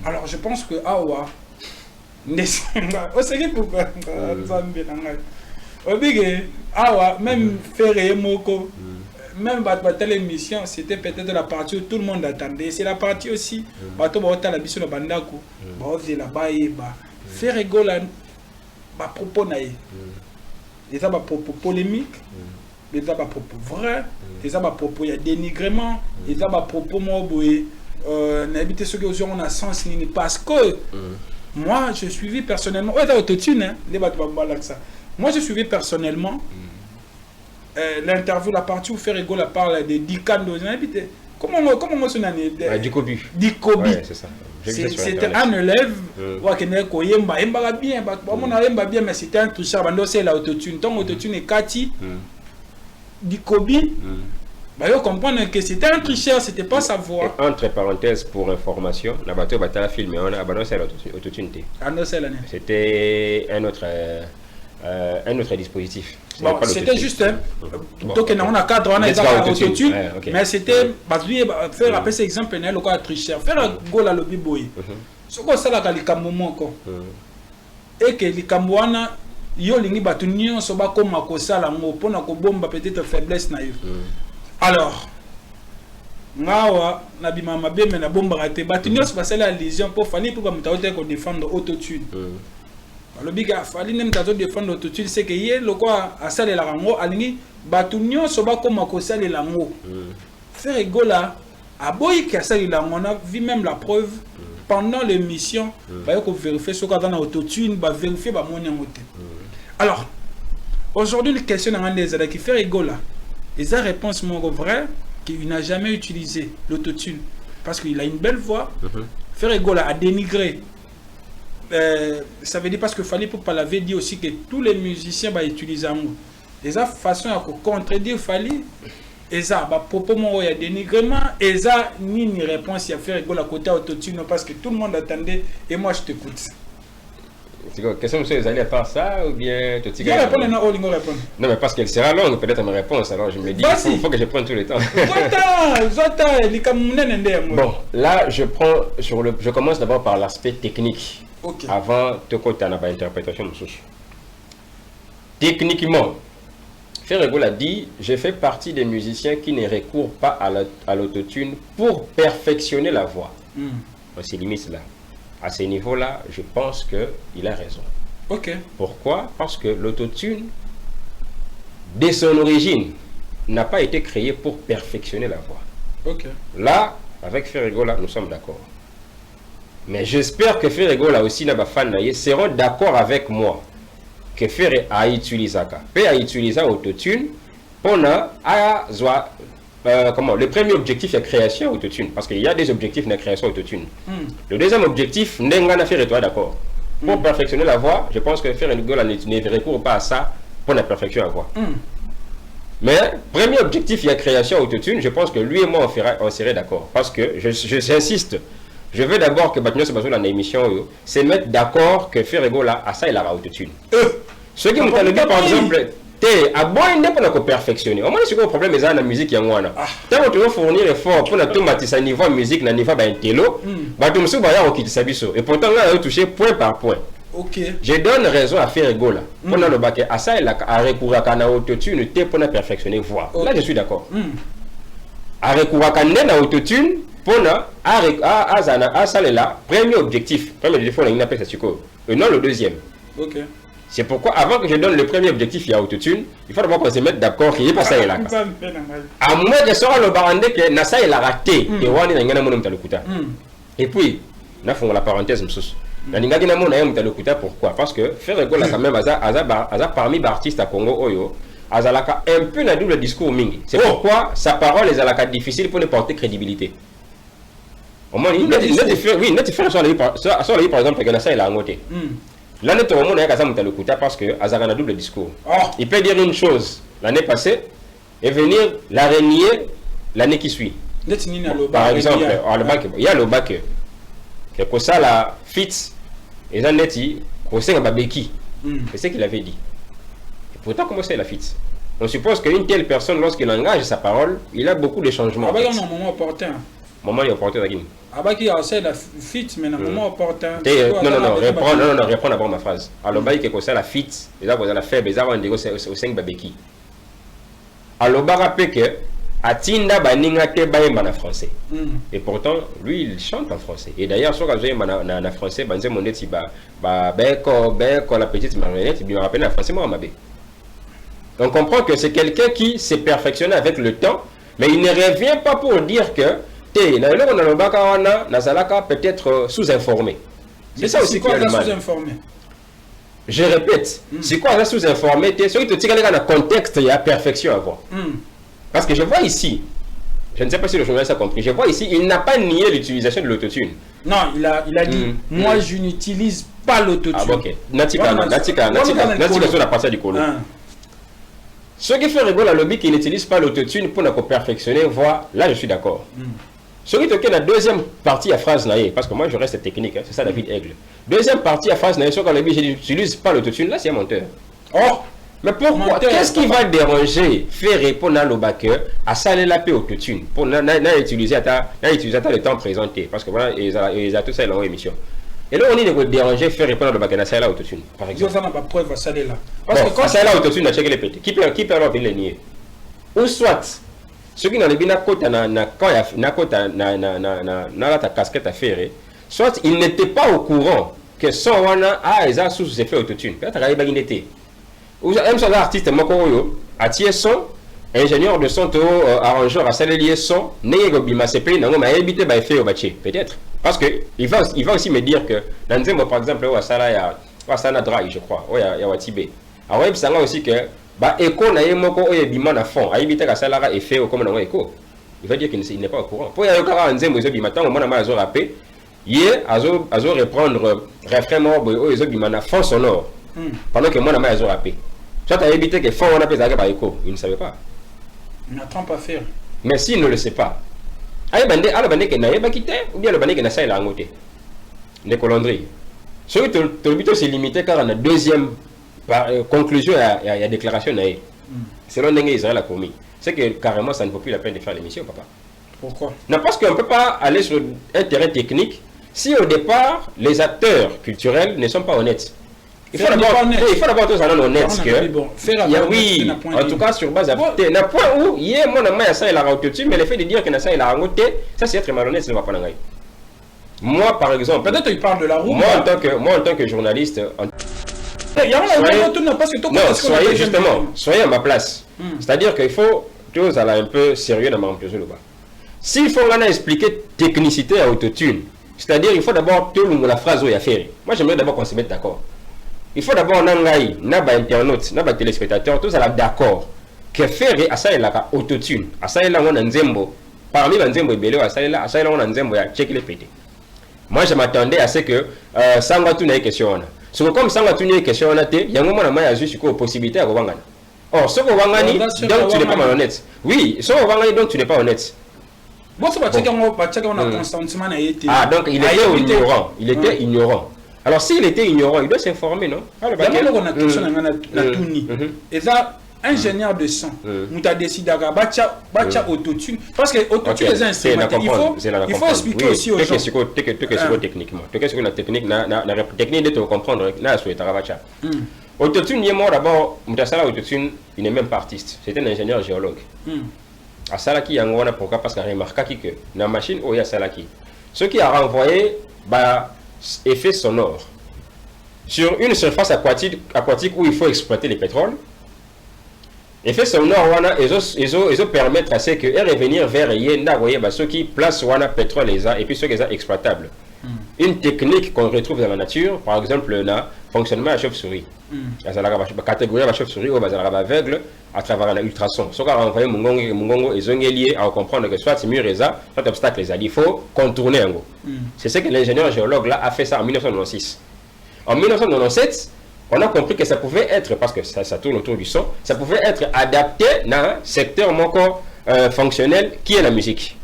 Alors je pense que awa pourquoi même faire moko même telle émission, c'était peut-être la partie où tout le monde attendait. C'est la partie aussi bateau la biso na bandako là-bas faire rigoler propos naïe. Les propos polémiques, les propos vrais, les propos il y a dénigrement, les propos moboé n'habiter ceux qui ont un sens parce que moi je suivis personnellement autotune ça. Moi je suivis personnellement l'interview, la partie où fait rigoler parle de Dikando. Comment on se nomme Dikobi. Dikobi. C'est ça. C'était un élève qui bien, mais c'était un touchard. C'est l'autotune. Donc l'autotune est Kati. Dikobi. Il faut comprendre que c'était un tricheur, c'était pas sa voix. Entre parenthèses, pour information, la bateau a filmé, on a abandonné l'autotune. C'était un autre dispositif. Bon, c'était juste donc on a cadre, on a autotune, mais c'était faire appeler cet exemple le cas tricheur, faire un goal à lobby boy. Ce qu'on ça la likambo et que likamboana yo lingi batu nyonso ba koma ko sala ngo pona ko bomba peut-être faiblesse na yo. Alors ngawa na bimama beme na bomba raté batu nyonso ba sala lésion pour fali pour ba mutaote ko défendre autotune. Le biga fali nem tato défendre l'autotune c'est que yé le quoi a salé la rango alingi batu nyonso ba koma ko sala la ngo. Faire rigola a boy qui a salé la on a vu même la preuve pendant l'émission ba ko vérifier ce qu'on a dans l'autotune ba vérifier ba monia moté. Alors aujourd'hui les questions dans des qui fait rigola. Et sa réponse mon vrai qu'il n'a jamais utilisé l'autotune parce qu'il a une belle voix. Faire rigola a dénigré. Ça veut dire parce que fallait pour pas l'avait dit aussi que tous les musiciens utilisent un mot. Et ça façon à contredire fallait et ça propos mon il y a dénigrement et ça ni réponse il y a fait rigoler à côté autotune parce que tout le monde attendait et moi je t'écoute. C'est quoi question monsieur vous allez à part ça ou bien tu tu répondre non répondre. Non mais parce qu'elle sera longue peut-être ma réponse alors je me dis il faut que je prenne tout le temps. Bon, là je commence d'abord par l'aspect technique. Okay. Avant de côté na interprétation techniquement Ferrego l'a dit, je fais partie des musiciens qui ne recourent pas à l'autotune pour perfectionner la voix. On se limite là. À ce niveau-là, je pense qu'il a raison. Ok. Pourquoi? Parce que l'autotune, dès son origine, n'a pas été créé pour perfectionner la voix. Ok. Là, avec Ferrego, là, nous sommes d'accord. Mais j'espère que Ferrego là aussi seront d'accord avec moi que Ferrego a utilisé ça. Peut a utilisé autotune pour le premier objectif est création autotune parce qu'il y a des objectifs de création autotune. Le deuxième objectif n'est faire toi d'accord. Pour perfectionner la voix, je pense que Ferrego ne recourt pas à ça pour la perfection de la voix. Mais premier objectif il y a création autotune, je pense que lui et moi on serait d'accord parce que j'insiste. Je veux d'abord que Batino se base dans l'émission, c'est mettre d'accord que Ferrego là, à ça il a autotune. Ceux qui m'ont dit par exemple, à bon il n'est pas perfectionné. Au moins c'est quoi le problème c'est dans la musique il y a un tant que tu veux fournir effort pour tout bâtir niveau musique na niveau ba intello, batum sou ba ya okiti sabiso et pourtant là il a touché point par point. OK. Je donne raison à Ferrego là. Pour le bac à ça il a recours à autotune pour perfectionner voix. Là je suis d'accord. À recours à autotune pour premier objectif, et non le deuxième. Ok. C'est pourquoi avant que je donne le premier objectif, il y a autotune, il faut d'abord qu'on se mette d'accord qu'il y a pas ça et là. À moins que ce soit le barandé que Nassa il a raté, et puis, là font la parenthèse, pourquoi? Parce que Ferrego là quand même, parmi les artistes à Congo Oyo, Azalaka un peu na double discours mingi. C'est pourquoi sa parole est Azalaka difficile pour ne porter crédibilité. Au moins, il faire par exemple que ça il a ngoté. Là notre monde est à Mutalukuta parce que Azalaka na double discours. Il peut dire une chose l'année passée et venir la renier l'année qui suit. Par exemple, il y a le bac que ça la fit et ça neti ko senga babeki. C'est ce qu'il avait dit. Et pourtant comment c'est la fit? On suppose qu'une telle personne lorsqu'il engage sa parole, il a beaucoup de changements. Ah bah non, moment opportun. moment opportun à Guinée. Abaki a aussi la fit, mais le moment opportun. Non, reprends d'abord ma phrase. Alors, il y a la fit, et là, vous avez la faible, et là, on dit que c'est au 5 babeki. Alors, il rappelle que Atinda baninga te baimba na français. Et pourtant, lui, il chante en français. Et d'ailleurs, sur le na français, banze moneti beko la petite marionnette, il me rappelle en français moi mabé. On comprend que c'est quelqu'un qui s'est perfectionné avec le temps, mais il ne revient pas pour dire que peut-être sous-informé. C'est ça aussi quoi sous-informé. Je répète, c'est quoi sous-informé? C'est ce qui est dans le contexte, il y a perfection à voir. Parce que je vois ici, je ne sais pas si le journaliste a compris, je vois ici, il n'a pas nié l'utilisation de l'autotune. Non, il a dit, moi je n'utilise pas l'autotune. Ah, ok. Natika, sur la partie du colo. Ce qui fait rigoler à lobby qui n'utilise pas l'autotune pour nous perfectionner, voir, là je suis d'accord. Ce qui est la deuxième partie à phrase naïe, parce que moi je reste technique, c'est ça David Aigle. Deuxième partie à phrase naïe, sur le lobby, je n'utilise pas l'autotune, là c'est un menteur. Oh! Mais pourquoi? Qu'est-ce qui va déranger faire répondre à l'obaker à saler la paix autotune pour utiliser le temps présenté? Parce que voilà, ils ont tout ça dans l'émission. Et là, on est de déranger faire répondre à l'obaker à saler l'autotune, par exemple. Ça n'a pas preuve à saler là. Parce que quand saler l'autotune, on a checké les pétés. Qui peut alors venir les nier? Ou soit, ceux qui n'ont pas ta casquette à faire, soit ils n'étaient pas au courant que son wana a les sous effet autotune. Peut-être qu'il y a été. Ou un seul artiste Mokoyo a tiré son ingénieur de son arrangeur à saler son n'est bima c'est payé n'a évité by fait au bâché peut-être parce que il va aussi me dire que dans Zembo par exemple au Sala ya Wasana Dry je crois il y a Watibé alors il sanga aussi que ba écho na yemoko o bima na fond a évité que Salara effet comme dans écho il va dire qu'il n'est pas au courant pour y aller en Zembo zo bima tant moi na mazo rapper hier azo reprendre refrain mort o zo bima na fond sonore pendant que moi na mazo rapper. Soit tu as évité que fond on a pesé par écho, il ne savait pas. Il n'attend pas faire. Mais s'il ne le sait pas, aïe bandé, alors bandé qui n'a pas quitté, ou bien le bandé qui n'a pas langoté. Les colandries. Ce que le but c'est limité car on a deuxième conclusion à la déclaration. Selon l'Ingue Israël a commis. C'est que carrément ça ne vaut plus la peine de faire l'émission, papa. Pourquoi? Non, parce qu'on ne peut pas aller sur un terrain technique si au départ les acteurs culturels ne sont pas honnêtes. Il faut d'abord tous aller honnête que oui, en tout cas sur base de na point où hier mon ami a ça il a autotune mais le fait de dire que ça il a rangoté ça c'est être malhonnête ça ne va pas n'engager. Moi par exemple peut-être il parle de la roue moi en tant que journaliste soyez à ma place. C'est-à-dire qu'il faut tous aller un peu sérieux dans ma réflexion là-bas. S'il faut expliquer technicité à autotune, c'est-à-dire il faut d'abord tout la phrase où il y a fait. Moi j'aimerais d'abord qu'on se mette d'accord. Il faut d'abord n'angaï, n'aba internaute, n'aba téléspectateur, tous à d'accord que faire à ça il a autotune, à ça il a un nzembo, parmi les nzembo belé à ça il a un nzembo à checker les pétés. Moi je m'attendais à ce que ça va tout une question. So comme ça va tout une question là, il y a un moment où il y a juste une possibilité à Rwangani. Or ce Rwangani donc tu n'es pas malhonnête. Oui, ce Rwangani donc tu n'es pas honnête. Bon ça va checker on a consentement a été. Ah donc il était ignorant, il était ignorant. Alors s'il était ignorant, il doit s'informer, non? D'abord, on a question na Touni. Et ça, ingénieur de son, nous a décidé de battre autotune. Parce que autotune est un instrument. Il faut expliquer aussi aux gens. Techniquement. La technique, la technique de comprendre, autotune, il est mort d'abord, Moutasala autotune, il n'est même pas artiste. C'est un ingénieur géologue. À Salaki, il y a un pourquoi? Parce qu'il a remarqué que dans la machine, il y a Salaki. Ce qui a renvoyé, effet sonore sur une surface aquatique où il faut exploiter le pétrole. Effet sonore ils permettent à ce que revenir vers ceux qui placent pétrole et puis ceux qui sont exploitables. Une technique qu'on retrouve dans la nature, par exemple le fonctionnement à chauve-souris. La catégorie à chauve-souris ou aveugle à travers l'ultrason. Ce qu'on a renvoyé Mungongo ils ont lié à comprendre que soit c'est mieux soit obstacle il faut contourner un go. C'est ce que l'ingénieur géologue là a fait ça en 1996. En 1997, on a compris que ça pouvait être, parce que ça tourne autour du son, ça pouvait être adapté dans un secteur fonctionnel qui est la musique.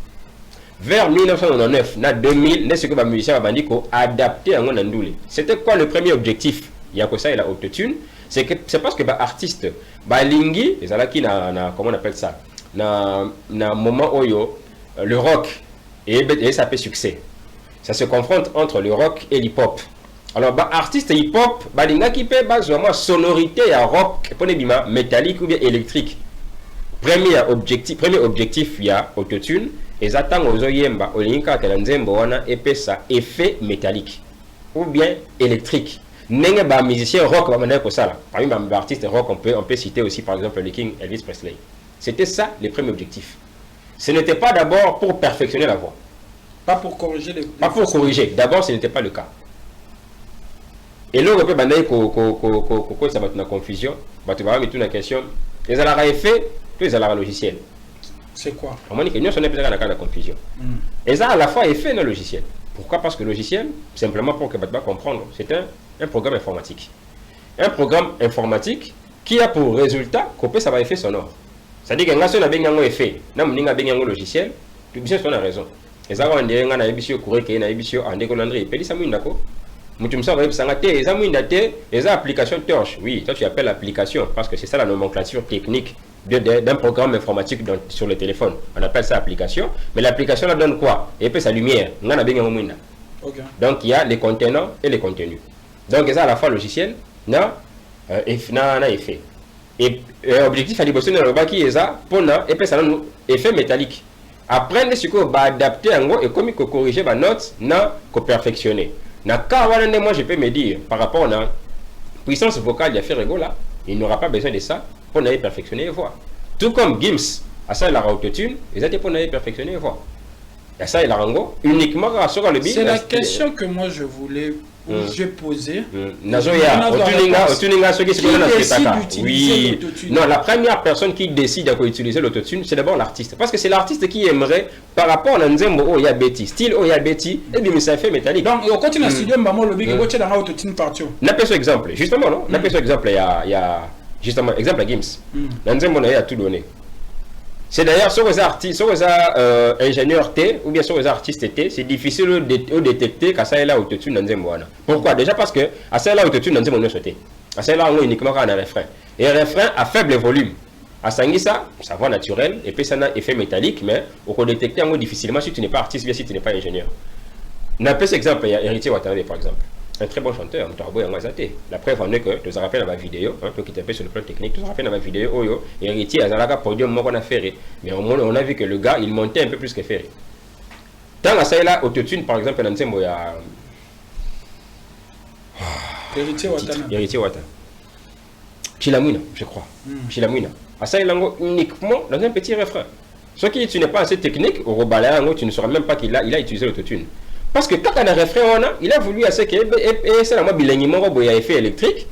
Vers 1999, na 2000, n'est-ce que les musiciens ont adapté à Ndoulé. C'était quoi le premier objectif? Il y a que ça, il a autotune. C'est parce que les artistes, Lingi, comment on appelle ça? Na moment où le rock et ça fait succès. Ça se confronte entre le rock et l'hip-hop. Alors, artiste hip-hop, il qui peut vraiment sonorité à rock, métallique ou bien électrique. Premier objectif, il y a autotune. Et ça tang aux oyemba, au linka que l'anzembo wana ça effet métallique ou bien électrique. N'est pas musicien rock, pour ça. Parmi les artistes rock, on peut citer aussi par exemple le King Elvis Presley. C'était ça le premier objectif. Ce n'était pas d'abord pour perfectionner la voix. Pas pour corriger les... Pas pour corriger. D'abord, ce n'était pas le cas. Et là, on peut banayer que ça va être une confusion. Tu vas mettre une question. Les alara effet, les alara logiciel. C'est quoi? On m'a dit que nous sommes dans la confusion. Et ça, à la fois, effet dans le logiciel. Pourquoi? Parce que le logiciel, simplement pour que tu vas comprendre, c'est un programme informatique. Un programme informatique qui a pour résultat que ça va effet sonore. C'est-à-dire que si on a bien un effet, si on a bien un logiciel, tu sais qu'on a raison. Et ça, on dirait qu'on a un courrier qui est un décollandré. Et ça, les applications torches. Oui, toi tu appelles l'application parce que c'est ça la nomenclature technique d'un programme informatique sur le téléphone. On appelle ça application. Mais l'application la donne quoi? Et puis sa lumière. Okay. Donc il y a les contenants et les contenus. Donc ça à la fois logiciel, effet. Et objectif à l'objectif de le qui est ça pour et puis ça donne effet métallique. Après ce qu'on va adapter en gros et comme corriger ma note, perfectionner. Moi je peux me dire par rapport à la puissance vocale de faire là, il n'aura pas besoin de ça pour aller perfectionner les voix. Tout comme Gims, à ça il a autotune, ils étaient pour aller perfectionner les voix. Et ça il a rango uniquement sur le beat. C'est la question que moi je voulais j'ai posé. Oui. Non, la première personne qui décide d'utiliser l'autotune, c'est d'abord l'artiste. Parce que c'est l'artiste qui aimerait, par rapport à Nzembo Oyabeti, style Oyabeti, et bien ça fait métallique. Donc, on continue à studier Mbamo le big watch dans l'autotune partout. N'a pas ce exemple, justement, non? N'a pas ce exemple, il y a justement, exemple à Gims. Nzembo a tout donné. C'est d'ailleurs sur les artistes, sur les ingénieurs T ou bien sur les artistes T, c'est difficile de détecter qu'à ça est là autotune dans Nzemboana. Pourquoi? Déjà parce que à ça est là autotune dans Nzemboana sauté. À ça est là on a uniquement un refrain. Et un refrain à faible volume. À Sangisa, ça voix naturelle et puis ça a un effet métallique, mais on peut détecter en difficilement si tu n'es pas artiste, bien si tu n'es pas ingénieur. On a cet exemple, il y a Héritier Watanabe par exemple. Un très bon chanteur, la preuve en est que tu te rappelles dans ma vidéo, toi qui t'appelles sur le plan technique, tu te rappelles dans ma vidéo, Oyo, Héritier, Azalaka, podium, moi qu'on a fait. Mais au moins, on a vu que le gars, il montait un peu plus que Ferré. Tant à ça, là, autotune, par exemple, dans il y a. Héritier Watanabe. Héritier Watanabe. Chilamouina, je crois. Chilamouina. À ça, il a uniquement dans un petit refrain. Ce qui, tu n'es pas assez technique, au Robalaya, tu ne sauras même pas qu'il a utilisé l'autotune. Parce que quand on a un refrain, il a voulu assez que c'est la il y a effet électrique,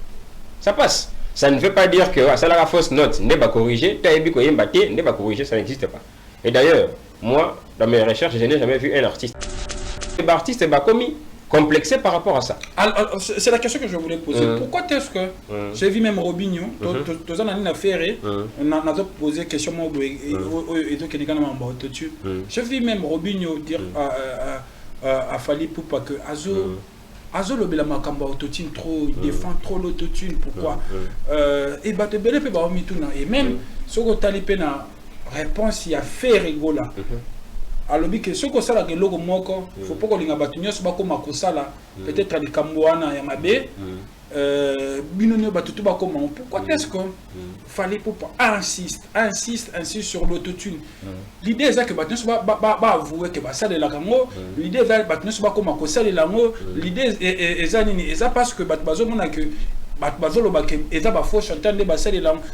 ça passe. Ça ne veut pas dire que ça la fausse note n'est pas corrigée, n'est pas corrigé, ça n'existe pas. Et d'ailleurs, moi, dans mes recherches, je n'ai jamais vu un artiste. L'artiste est commis, complexé par rapport à ça. C'est la question que je voulais poser. Pourquoi est-ce que j'ai vu même Robinho, deux ans a fait, on a posé question j'ai vu même Robinho dire à Fali Poupa que Azo le bela makamba autotune trop, il défend trop l'autotune, pourquoi et bah te belé pe ba omituna et même ce que tali pe na réponse il y a fait rigola alobi que ce que ça la que logo moko faut pas ko linga batunyo so ba ko makosala peut-être ali kamwana ya mabe binonyo batutu ba ko pourquoi est-ce que Fali Poupa insiste sur l'autotune. L'idée est que batunyo so ba avouer que ba ça de la kango l'idée est batunyo so ba ko makosala lango l'idée est nini ça parce que bazo mona que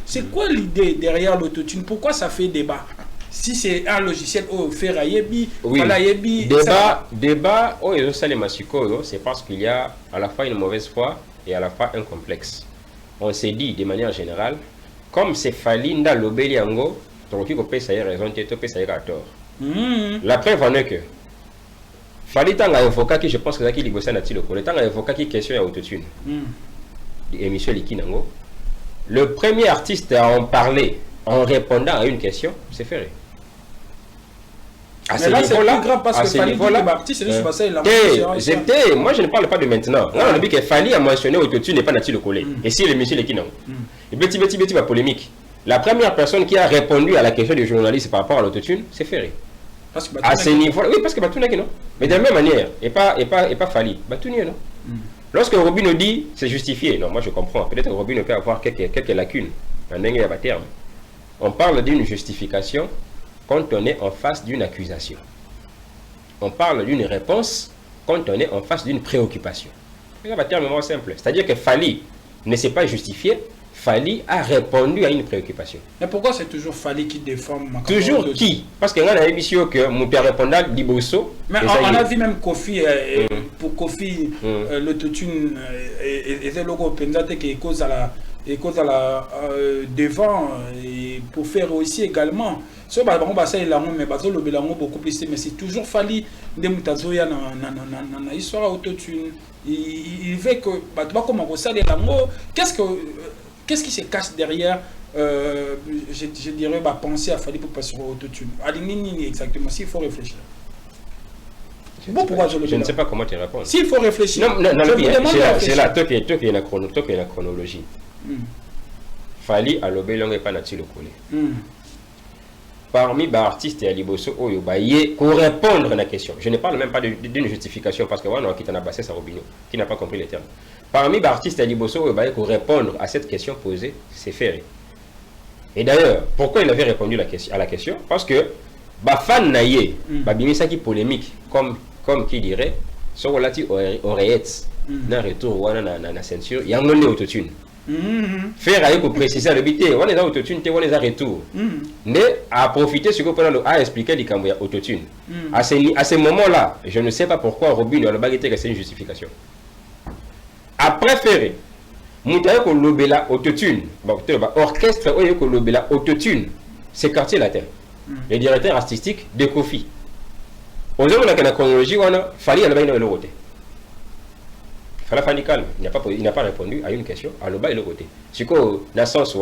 c'est quoi l'idée derrière l'autotune? Pourquoi ça fait débat? Si c'est un logiciel Ferrayebi, débat, c'est parce qu'il y a à la fois une mauvaise foi et à la fois un complexe. On s'est dit de manière générale, comme c'est Falinda Lobeliango, donc il peut essayer raison, il peut essayer à tort. La preuve en est que Fali Tanga avocat qui je pense que c'est qui négocié le coup. Le Tanga avocat qui question à autotune. Et Michel Ikinango. Le premier artiste à en parler en répondant à une question, c'est Ferré. À ce niveau-là, à ce niveau-là, moi je ne parle pas de maintenant. Là, on a dit que Fali a mentionné autotune n'est pas naturel de coller. Et si le Michel Ikinango. Et petit polémique. La première personne qui a répondu à la question du journaliste par rapport à l'autotune, c'est Ferré. À ce niveau, oui, parce que Batounaki, non. Mais de la même manière, et pas Fali, Batouni, non. Lorsque Robin nous dit c'est justifié, non, moi je comprends. Peut-être que Robin peut avoir quelques lacunes. On parle d'une justification quand on est en face d'une accusation. On parle d'une réponse quand on est en face d'une préoccupation. C'est un terme simple. C'est-à-dire que Fali ne s'est pas justifié. Fali a répondu à une préoccupation. Mais pourquoi c'est toujours Fali qui défend toujours qui? Parce qu'on a émission que mon père répondait Liboso. Mais on a vu même Kofi, pour Kofi, l'autotune, et c'est le représentant qui est cause à la devant, et pour faire aussi également. So, beaucoup plus, mais c'est toujours Fali de Mutazoya dans l'histoire autotune. Il veut que, comment ça, qu'est-ce qui se cache derrière, je dirais, penser à Fali pour passer au autotune? Exactement, s'il faut réfléchir. Je ne sais pas comment tu réponds. S'il faut réfléchir. Non, c'est là, toi qui es la chronologie. Fali à l'obélong et pas naturel le collé. Parmi les artistes et Liboso pour répondre à la question. Je ne parle même pas d'une justification parce que voilà, qui t'en a passé ça Robinho, qui n'a pas compris les termes. Parmi les artistes et Liboso pour répondre à cette question posée, c'est Ferré. Et d'ailleurs, pourquoi il avait répondu à la question? Parce que fan naïe, bimisa qui polémique, comme qui dirait, sur la oreillette, dans retour ou dans ceinture, il y a un autotune. Faire pour préciser le bité, on est dans autotune, on est en retour. Mais à profiter ce qu'on a expliqué du Cambouya autotune. À ce moment-là, je ne sais pas pourquoi Robin a le baguette que c'est une justification. Après Ferré, Moutaye ko lobela autotune, orchestre oye ko lobela autotune, c'est quartier latin. Le directeur artistique de Kofi. On a la chronologie, on a fallu aller dans le côté. Fala calme, il n'a pas répondu à une question, à l'oba et le côté. C'est quoi la sens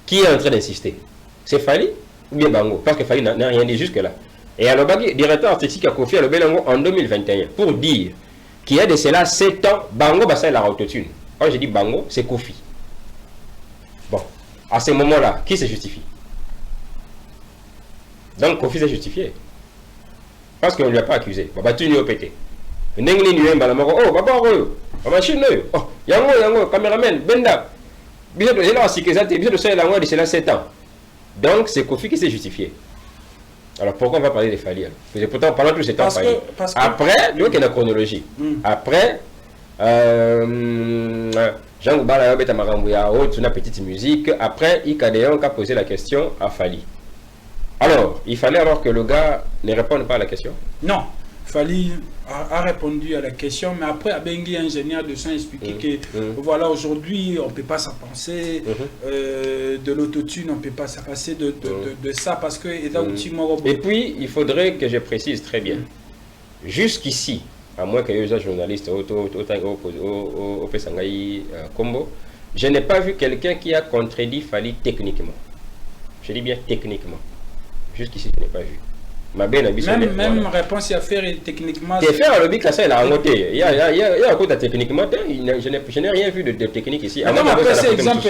qui est en train d'insister? C'est Fali ou bien Bango? Parce que Fali n'a rien dit jusque-là. Et à l'oba, directeur artistique a confié à l'oba en 2021 pour dire qu'il y a de cela 7 ans, Bango va la autotune. Quand je dis Bango, c'est Kofi. Bon, à ce moment-là, qui se justifie? Donc Kofi s'est justifié. Parce qu'on ne lui a pas accusé. Tu n'y as pété. Oh, machine, oh, yango, caméraman, benda. C'est 7 ans. Donc c'est Kofi qui s'est justifié. Alors pourquoi on va parler de Fali? Pourtant, pendant tout ce temps, après, donc il y a la chronologie. Après, Jean Goubala a une petite musique. Après, Ikadeon a posé la question à Fali. Alors, il fallait alors que le gars ne réponde pas à la question? Non. Fali a répondu à la question, mais après, Abengi, ingénieur de son, expliqué que voilà, aujourd'hui, on ne peut pas s'en penser de l'autotune, on ne peut pas s'en passer de ça parce que. Et puis, il faudrait que je précise très bien. Jusqu'ici, à moins que les journalistes au Pesangaï Combo, je n'ai pas vu quelqu'un qui a contredit Fali techniquement. Je dis bien techniquement. Jusqu'ici, je n'ai pas vu. Même réponse à faire techniquement. Faire le bic, ça, il a remonté. Il y a un côté techniquement, je n'ai rien vu de technique ici. Après, c'est exemple,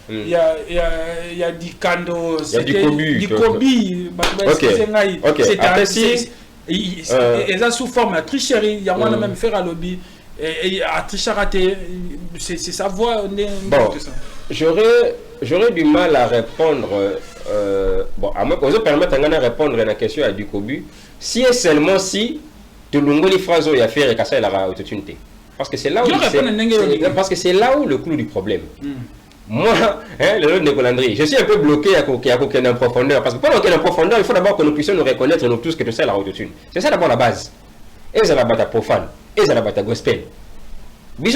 il y a du Kando, du Kobi. Ok. Après, si. Ils ont sous forme de tricherie. Il y a même faire à lobby. Et à tricher raté, c'est sa voix. Bon, j'aurais du mal à répondre. Bon, à moi, vous permettre de répondre à la question à du Kobu. Si et seulement si tu l'as les phrases où il y a fait et ça il a autotune. Parce que c'est là où le clou du problème. Moi, le de Colandry, je suis un peu bloqué à aucune profondeur. Parce que pour aucune profondeur, il faut d'abord que nous puissions nous reconnaître nous tous que tout ça la autotune. C'est ça d'abord la base. Et ça la bata profane. Et ça la bata gospel. Non,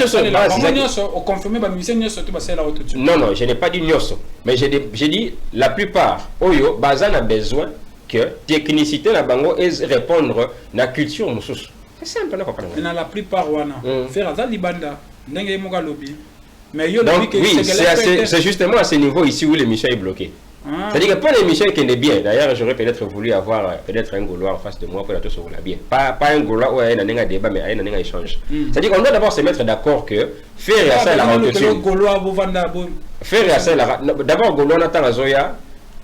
je n'ai pas dit nyoso. Mais j'ai dit la plupart. Oyo, Bazan a besoin que technicité la bango et répondre à la culture. C'est simple, non? La plupart, faire ça, libanda. Donc, oui, c'est justement à ce niveau ici où l'émission est bloquée. C'est-à-dire que pour l'émission qui est bien, d'ailleurs, j'aurais peut-être voulu avoir un Gaulois en face de moi pour la tout sur la bien. Pas un Gaulois où il y a un débat, mais il y a un échange. C'est-à-dire qu'on doit d'abord se mettre d'accord que faire et ça la autotune. Faire et ça la. D'abord, Gaulois n'attend la Zoya.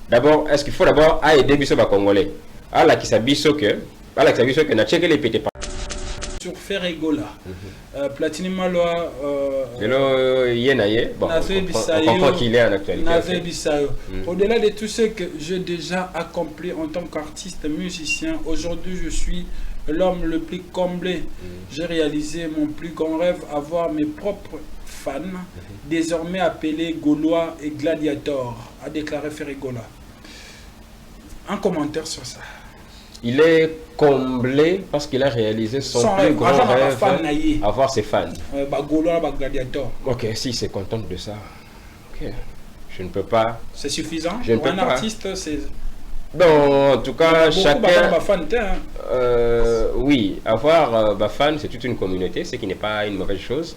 D'abord, est-ce qu'il faut d'abord aider les Congolais? ala kisabiso que na checker les pété sur Ferregola. Platini Maloa. Bon, on comprend qu'il est en actualité. Au-delà de tout ce que j'ai déjà accompli en tant qu'artiste musicien, aujourd'hui je suis l'homme le plus comblé. J'ai réalisé mon plus grand rêve, avoir mes propres fans, désormais appelés Gaulois et Gladiators, a déclaré Ferregola. Un commentaire sur ça. Il est comblé parce qu'il a réalisé son plus grand rêve, avoir ses fans. Ok, si c'est content de ça, ok. Je ne peux pas. C'est suffisant pour un artiste, c'est... Bon, en tout cas, chacun... oui, avoir des fans, c'est toute une communauté, ce qui n'est pas une mauvaise chose.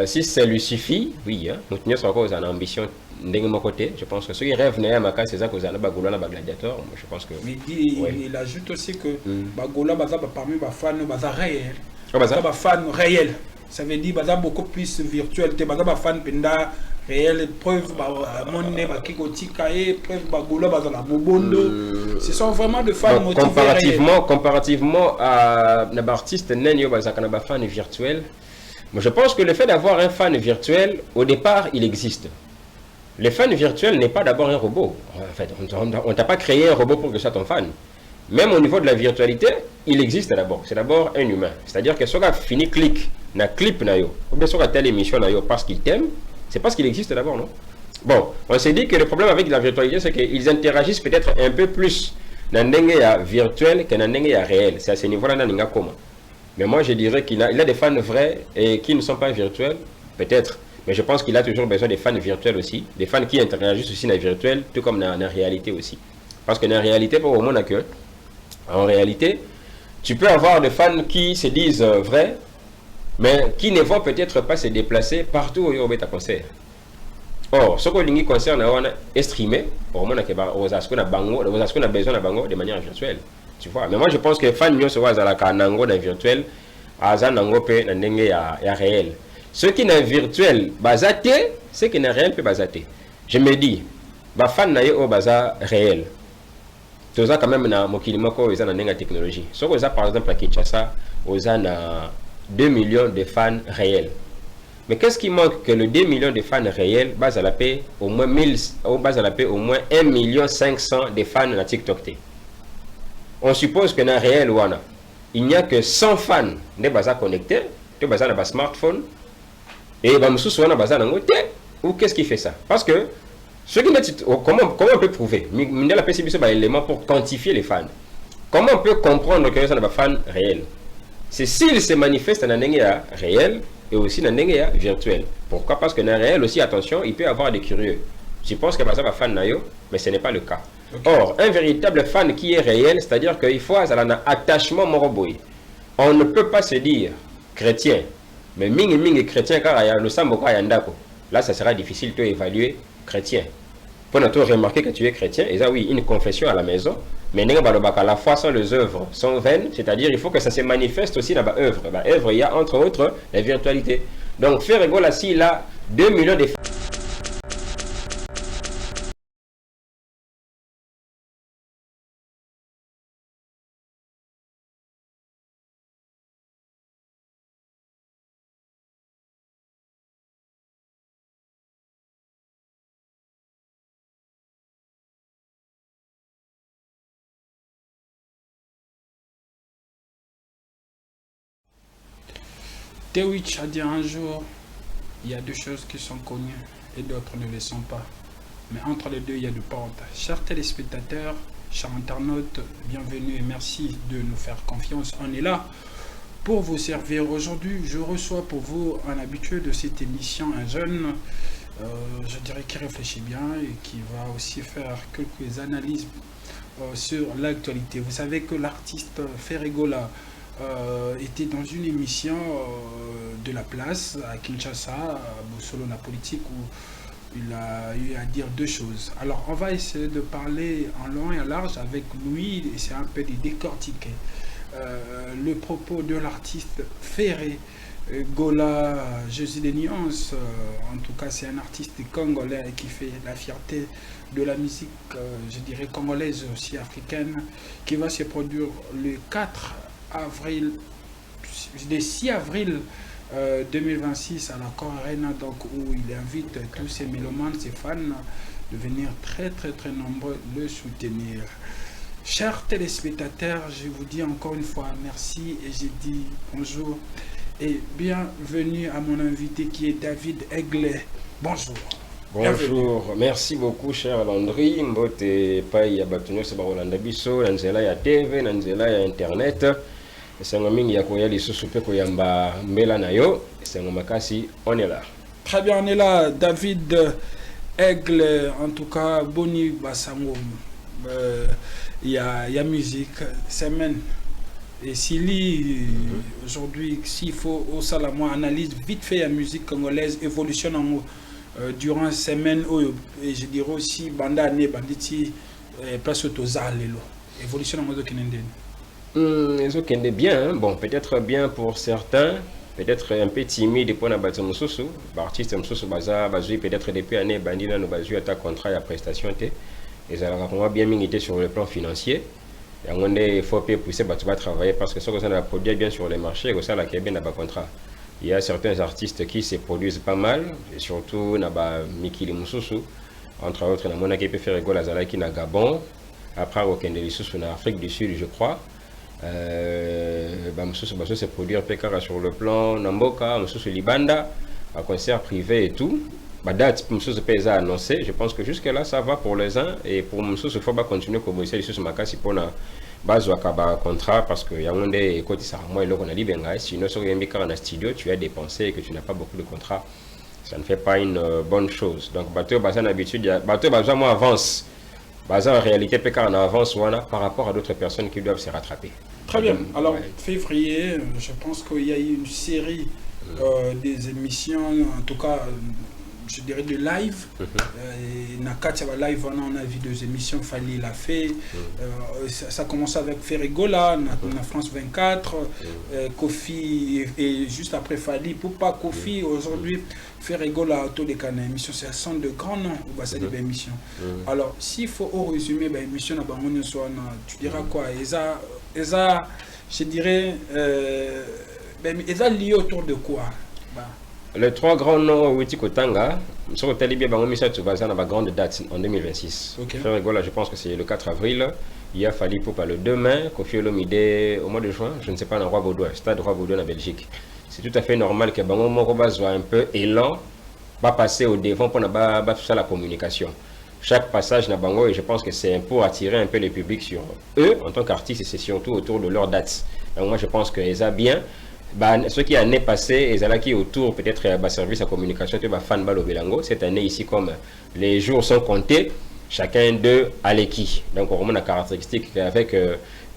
Si ça lui suffit, oui, nous sommes encore en ambition de mon côté. Je pense que ceux qui rêvent n'est pas c'est ça que vous avez Bagola na Gladiator. Je pense que. Il ajoute aussi que Bagola baza parmi les fans baza réel. Baza fans réel. Ça veut dire baza beaucoup plus virtuel. Te baza fan penda réel. Preuve monde ba kikotika et preuve Bagola baza la mobondo. Ce sont vraiment de fans motivés. Comparativement à un artiste nenyo baza kana fan virtuel. Mais je pense que le fait d'avoir un fan virtuel, au départ, il existe. Le fan virtuel n'est pas d'abord un robot. En fait, on t'a pas créé un robot pour que ce soit ton fan. Même au niveau de la virtualité, il existe d'abord. C'est d'abord un humain. C'est-à-dire que si on a fini clic, na clip na yo, ou bien si on a telle émission na yo parce qu'il t'aime, c'est parce qu'il existe d'abord, non? Bon, on s'est dit que le problème avec la virtualité, c'est qu'ils interagissent peut-être un peu plus dans le virtuel que dans le réel. C'est à ce niveau-là, dans le comment. Mais moi, je dirais qu'il a des fans vrais et qui ne sont pas virtuels, peut-être. Mais je pense qu'il a toujours besoin des fans virtuels aussi. Des fans qui interagissent aussi dans le virtuel, tout comme dans la réalité aussi. Parce que dans la réalité, pour le monde, en réalité, tu peux avoir des fans qui se disent vrais, mais qui ne vont peut-être pas se déplacer partout où il y a un concert. Or, ce que l'ingé concerne est streamé, pour le monde, on a besoin de manière virtuelle. Tu vois, mais moi je pense que les fans ne sont pas dans le virtuel, dans le réel. Ce qui est virtuel, c'est qui n'est réel peut basaté. Je me dis, les fans sont réel. Tu as quand même une technologie. Si vous avez par exemple à Kinshasa, vous avez 2 millions de fans réels. Mais qu'est-ce qui manque que le 2 millions de fans réels base à la paix au moins 1,5 million de fans dans TikTok. On suppose que dans le réel, il n'y a que 100 fans de basa connectés, de basa dans smartphone, et ou qu'est-ce qui fait ça? Parce que comment on peut prouver? Il y a la élément pour quantifier les fans. Comment on peut comprendre que c'est un fan réel? C'est s'il se manifeste dans un réel et aussi dans un virtuel. Pourquoi? Parce que dans le réel aussi, attention, il peut y avoir des curieux. Je pense que c'est un fan nayo, mais ce n'est pas le cas. Okay. Or, un véritable fan qui est réel, c'est-à-dire qu'il faut un attachement moroboy. On ne peut pas se dire chrétien, mais ming chrétien car il y a le samboka yandako. Là, ça sera difficile de évaluer chrétien. Pour nous remarquer que tu es chrétien, et ça oui, une confession à la maison, mais la foi sans les œuvres sont vaines, c'est-à-dire il faut que ça se manifeste aussi dans l'œuvre. L'œuvre, il y a entre autres la virtualité. Donc, Ferregola, s'il a 2 millions de Tewich a dit un jour, il y a deux choses qui sont connues et d'autres ne le sont pas. Mais entre les deux, il y a du pente. Chers téléspectateurs, chers internautes, bienvenue et merci de nous faire confiance. On est là pour vous servir. Aujourd'hui, je reçois pour vous un habitué de cette émission, un jeune, je dirais qui réfléchit bien et qui va aussi faire quelques analyses sur l'actualité. Vous savez que l'artiste Ferregola était dans une émission de la place à Kinshasa, à Bosolo, la politique, où il a eu à dire deux choses. Alors, on va essayer de parler en long et en large avec lui, et c'est un peu de décortiquer le propos de l'artiste Ferré Gola, Jésus des nuances, en tout cas c'est un artiste congolais qui fait la fierté de la musique, je dirais congolaise aussi africaine, qui va se produire le 4 avril, le 6 avril 2026 à la Cor Arena, donc où il invite tous ses mélomanes, ses fans de venir très nombreux le soutenir. Chers téléspectateurs, je vous dis encore une fois merci et je dis bonjour et bienvenue à mon invité qui est David Aigle. Bonjour. Bonjour, merci beaucoup cher Landry. Mbote pai ya batunyo se barolanda biso na nzela ya TV, na nzela ya internet. Esengo mingi ya koya lisusu pe koyamba mbela na yo. Esengo makasi, on est là. Très bien, on est là. David Aigle, en tout cas, Boni Basango. Il y a musique, semaine. Et s'il aujourd'hui, s'il faut au Salamo analyse vite fait la musique congolaise, évolution en durant semaine, et je dirais aussi banda année banditi place au Tozalelo. Évolution en mode Kende bien, bon peut-être bien pour certains, peut-être un peu timide pour n'abattre mususu, artiste mususu baza bazui peut-être depuis année bandina no bazui à ta contrat à prestation té, et ça va bien militer sur le plan financier. Il faut pousser à travailler parce que ce que ça a produit bien sur les marchés, ça la bien n'a pas contrat. Il y a certains artistes qui se produisent pas mal, et surtout naba Mikili Mususu, entre autres na qui peut faire rigolo à Zalaki na Gabon, après au Kende Mususu na Afrique du Sud je crois. Mususu baso se produire Pekara sur le plan Namboka, Mususu Libanda, à concert privé et tout. Date Mususu Pesa annoncé, je pense que jusque là ça va pour les uns et pour Mususu il faut pas continuer comme ça Mususu Makasi pour na base akaba contrat parce que Yaoundé et côté ça moi il a dit benga sinon sur Yambika en studio tu as dépensé et que tu n'as pas beaucoup de contrats, ça ne fait pas une bonne chose. Donc bateau basan habitude bateau basan moi avance basan en réalité Pekara en avance voilà par rapport à d'autres personnes qui doivent se rattraper. Très bien. Alors février, je pense qu'il y a eu une série des émissions, en tout cas je dirais de live. Nakatia live, on a vu deux émissions, Fali l'a fait. Ça commence avec Ferrigola, na France 24, Kofi et juste après Fali. Pour pas Kofi, aujourd'hui, Ferrigola autour des canaux émission, c'est un de grands noms où ça des émissions. Alors, s'il faut résumer l'émission, tu diras quoi? Eza, je dirais, Eza lié autour de quoi? Les trois grands noms Witi Kotanga, sur le Talibé Bangomisa Tsubaza na grande date en 2026. Ferrigola, je pense que c'est le 4 avril. Il y a Fali Poupa le 2 mai, Kofi Olomide au mois de juin, je ne sais pas, dans Roi Baudouin, stade Roi Baudouin en Belgique. C'est tout à fait normal que Bango Moroba soit un peu élan, pas passer au devant pour faire la communication. Chaque passage na Bango, et je pense que c'est pour attirer un peu le public sur eux en tant qu'artistes et c'est surtout autour de leur date. Donc moi je pense que ça bien. Ce qui année passée, et qui autour peut-être service à communication, fan balo belango. Cette année ici, comme les jours sont comptés, chacun d'eux a l'équipe. Donc on a une caractéristique avec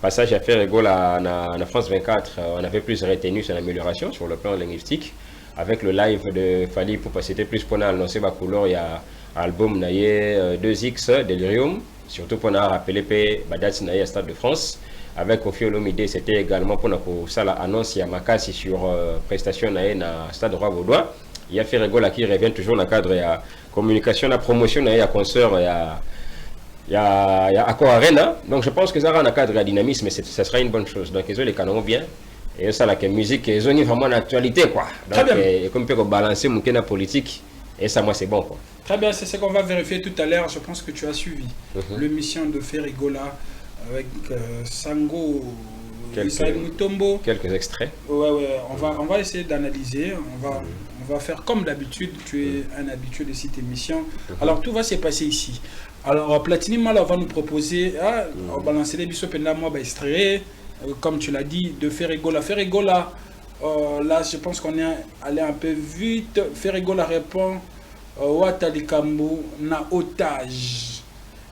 passage à faire égale à France 24, on avait plus retenu son amélioration sur le plan linguistique. Avec le live de Fali pour passer plus pour annoncer ma couleur, il y a album naïe 2X Delirium, surtout pour rappeler Badat naïe à Stade de France. Avec Kofi Olomide, c'était également pour ça l'annonce à Makasi sur prestation na Stade Roi Baudouin. Il y a Ferrigola qui revient toujours dans le cadre de la communication, la promotion, il y a concert, il y a Accor Arena. Donc je pense que ça rend un cadre de dynamisme, mais ça sera une bonne chose. Donc ils ont les canons bien. Et ça, la musique, ils ont vraiment l'actualité, quoi. Donc comme on peut balancer mon la politique, et ça, moi, c'est bon, quoi. Très bien, c'est ce qu'on va vérifier tout à l'heure. Je pense que tu as suivi l'émission de Ferrigola avec Sango, Mutombo. Quelques extraits. Ouais, on va essayer d'analyser. On va faire comme d'habitude. Tu es un habitué de cette émission. Alors, tout va se passer ici. Alors, Platini Mal va nous proposer, on va lancer les bisous pendant moi, extrait, comme tu l'as dit, de Ferrigola. Ferrigola, là, je pense qu'on est allé un peu vite. Ferrigola répond, Watali Kambu na otage.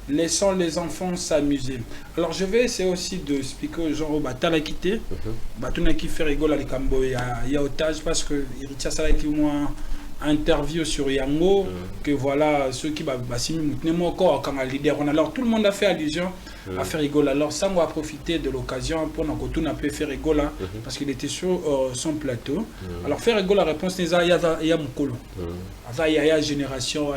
Laissons les enfants s'amuser. Alors je vais essayer aussi de expliquer aux gens au Batala quitté. Batuna qui fait rigoler les Cambo il y a otage parce que il retient ça avec moi interview sur Yango que voilà ceux qui basimi mutnemo encore quand leader. Alors tout le monde a fait allusion à faire rigole. Alors ça, on va profiter de l'occasion pour nous retourner un peu faire rigole parce qu'il était sur son plateau. Alors faire rigole, la réponse c'est il y a Mukolo. Il y a la génération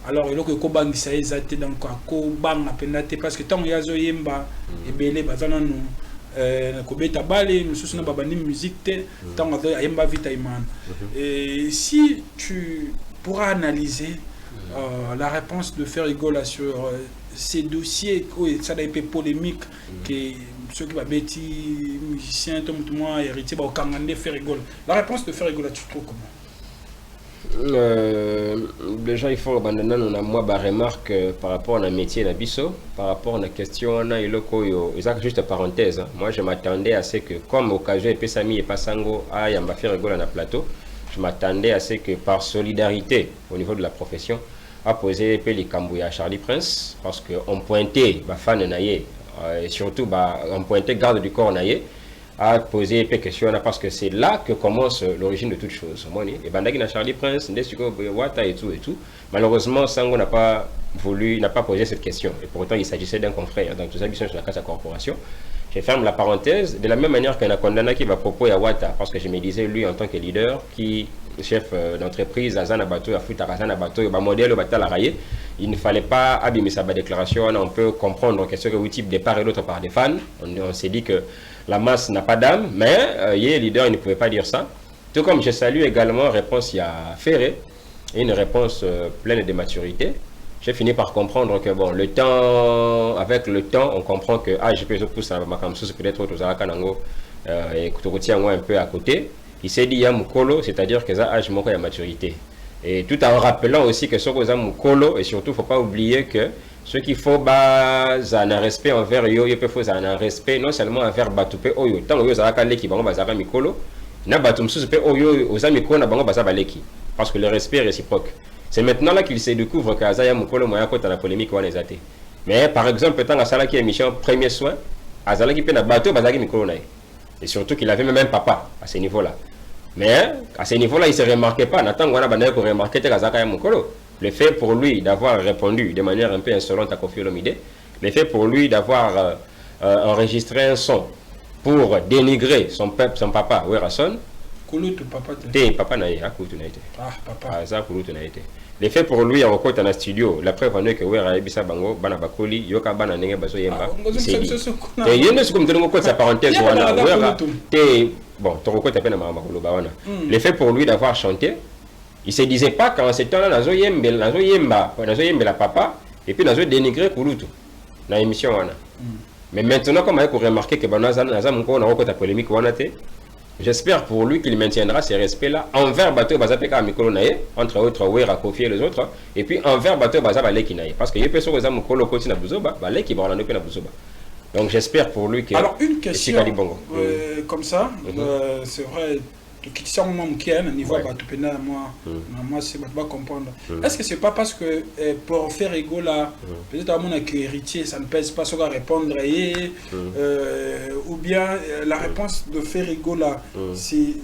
alors il y a que Kobang ça est zaté donc Kobang a penaté parce que tant il y a Zoyemba et Belé bazana nous kobeta balé nous sommes na babani musique tant il y a Yemba vita iman. Et si tu pourras analyser la réponse de faire rigole sur ces dossiers, ça a été polémique, que ceux qui vont être musiciens, tout le monde héritier, au Kangandé faire rigole. La réponse de faire rigole, tu trouves comment? Déjà, il faut abandonner moi remarque par rapport à notre métier d'Abisso, par rapport à la question, juste parenthèse. Moi, je m'attendais à ce que, comme occasion et Pesami et Passango, il y a faire rigole dans le plateau. Je m'attendais à ce que par solidarité au niveau de la profession, à poser les Cambouis à Charlie Prince, parce qu'on pointait fan naïe, et surtout on pointait garde du corps naïe, à poser des questions, parce que c'est là que commence l'origine de toute chose. Et Bandagina Charlie Prince, Wata et tout. Malheureusement, Sango n'a pas posé cette question, et pourtant il s'agissait d'un confrère, donc tout ça, sur la Casa Corporation. Je ferme la parenthèse, de la même manière qu'un condamné qui va proposer à Wata, parce que je me disais, lui, en tant que leader, qui chef d'entreprise, Azana Bato, Azana Bato, modèle il ne fallait pas abîmer sa déclaration. On peut comprendre que ce que type de part et d'autre par des fans. On s'est dit que la masse n'a pas d'âme, mais il est leader, il ne pouvait pas dire ça. Tout comme je salue également réponse il y a Ferré, et une réponse pleine de maturité. J'ai fini par comprendre que bon, avec le temps, on comprend que je peux pousser ma camsous peut-être aux Arakanango et que tu un peu à côté. Il s'est dit il y a Mukolo, c'est-à-dire que ça âge manque à maturité. Et tout en rappelant aussi que ce que Mukolo, et surtout il ne faut pas oublier que ce qu'il faut un respect envers yo, il faut un respect non seulement envers Batoupe Oyo, tant que vous avez qui bango bazara Mikolo, na Batumsus pe Oyo aux amiko na bango bazaba leki, parce que le respect est réciproque. C'est maintenant là qu'il se découvre qu'Azaya Mukolo moya kota la polémique wana ezate. Mais par exemple, tant Asala qui est mission premier soin, Azala qui peut na bateau bazaki Mikolo na. Et surtout qu'il avait même un papa à ce niveau-là. Mais à ce niveau-là, il ne se remarquait pas. Nathan Gwana Banaya pour remarquer Azaka Mukolo. Le fait pour lui d'avoir répondu de manière un peu insolente à Kofi Olomide, le fait pour lui d'avoir enregistré un son pour dénigrer son papa, Werason. Kouloutou papa. Papa n'a été. Ah, papa. Ça, Kouloutou n'a été. Le fait pour lui, en recote dans le studio, la preuve en est que Wera Ebisa Bango, Bana Bakoli, Yoka Bana Nenge Baso Yemba. Et il y a une seconde de sa parenthèse. Bon, ton recote à peine à Mamakolo Bawana. Le fait pour lui d'avoir chanté, il ne se disait pas qu'en ce temps-là, Nazo Yemba, la papa, et puis Nazo dénigré Kouloutou, dans l'émission. Mais maintenant, comme on a remarqué que Banaza Mouko, on a recote à polémique, j'espère pour lui qu'il maintiendra ces respects-là envers Bateau Bazapeka Mikolo Naye, entre autres Wera Kofi et les autres, et puis envers Bateau Bazapaleki Naye. Parce que il y a personne qui a Mukolo Koti na Buzoba, Baleki Baranope na Buzoba. Donc j'espère pour lui que. Alors une question comme ça, c'est vrai. Qui sont même qui est niveau Batupena moi c'est pas comprendre. Est-ce que c'est pas parce que pour faire rigolo là peut-être à mon héritier ça ne pèse pas sur à répondre ou bien la réponse de faire rigolo là c'est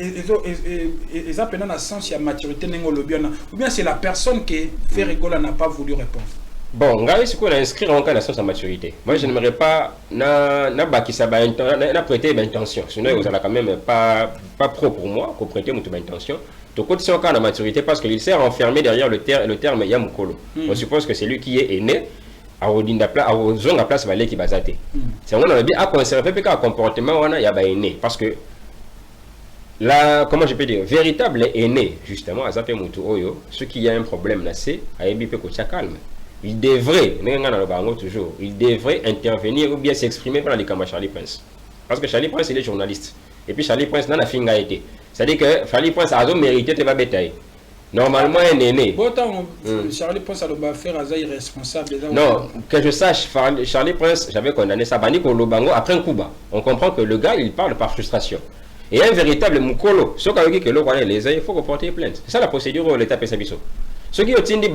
ils appellent dans le sens il y a maturité ou bien c'est la personne qui fait rigolo n'a pas voulu répondre. Bon, ce qu'on a inscrit en cas de sa maturité. Moi, je n'aimerais pas prêter d'intention. Sinon, vous allez quand même pas pro pour moi, qu'on prête mon intention. Donc, c'est en cas de maturité parce qu'il s'est renfermé derrière le terme Yamukolo. On suppose que c'est lui qui est né à la place Valé qui bazate. C'est on a bien à conserver un comportement il y a aîné parce que là, comment je peux dire, véritable aîné justement à Zapé Moutou Oyo, ce qui a un problème là, c'est à Ebipe Kocha calme. Il devrait, il devrait intervenir ou bien s'exprimer pendant les campagnes Charlie Prince. Parce que Charlie Prince, il est journaliste. Et puis Charlie Prince n'a pas fin été. C'est-à-dire que Charlie Prince a mérité de pas bêter. Normalement, un aîné. Charlie Prince a faire un irresponsable. Non, que je sache, Charlie Prince, j'avais condamné ça. Bani Kolobango après un coup bas. On comprend que le gars, il parle par frustration. Et un véritable Mukolo, ce qui que il faut reporter plainte. C'est ça la procédure où l'État peut s'abisso. Ce qui est tindi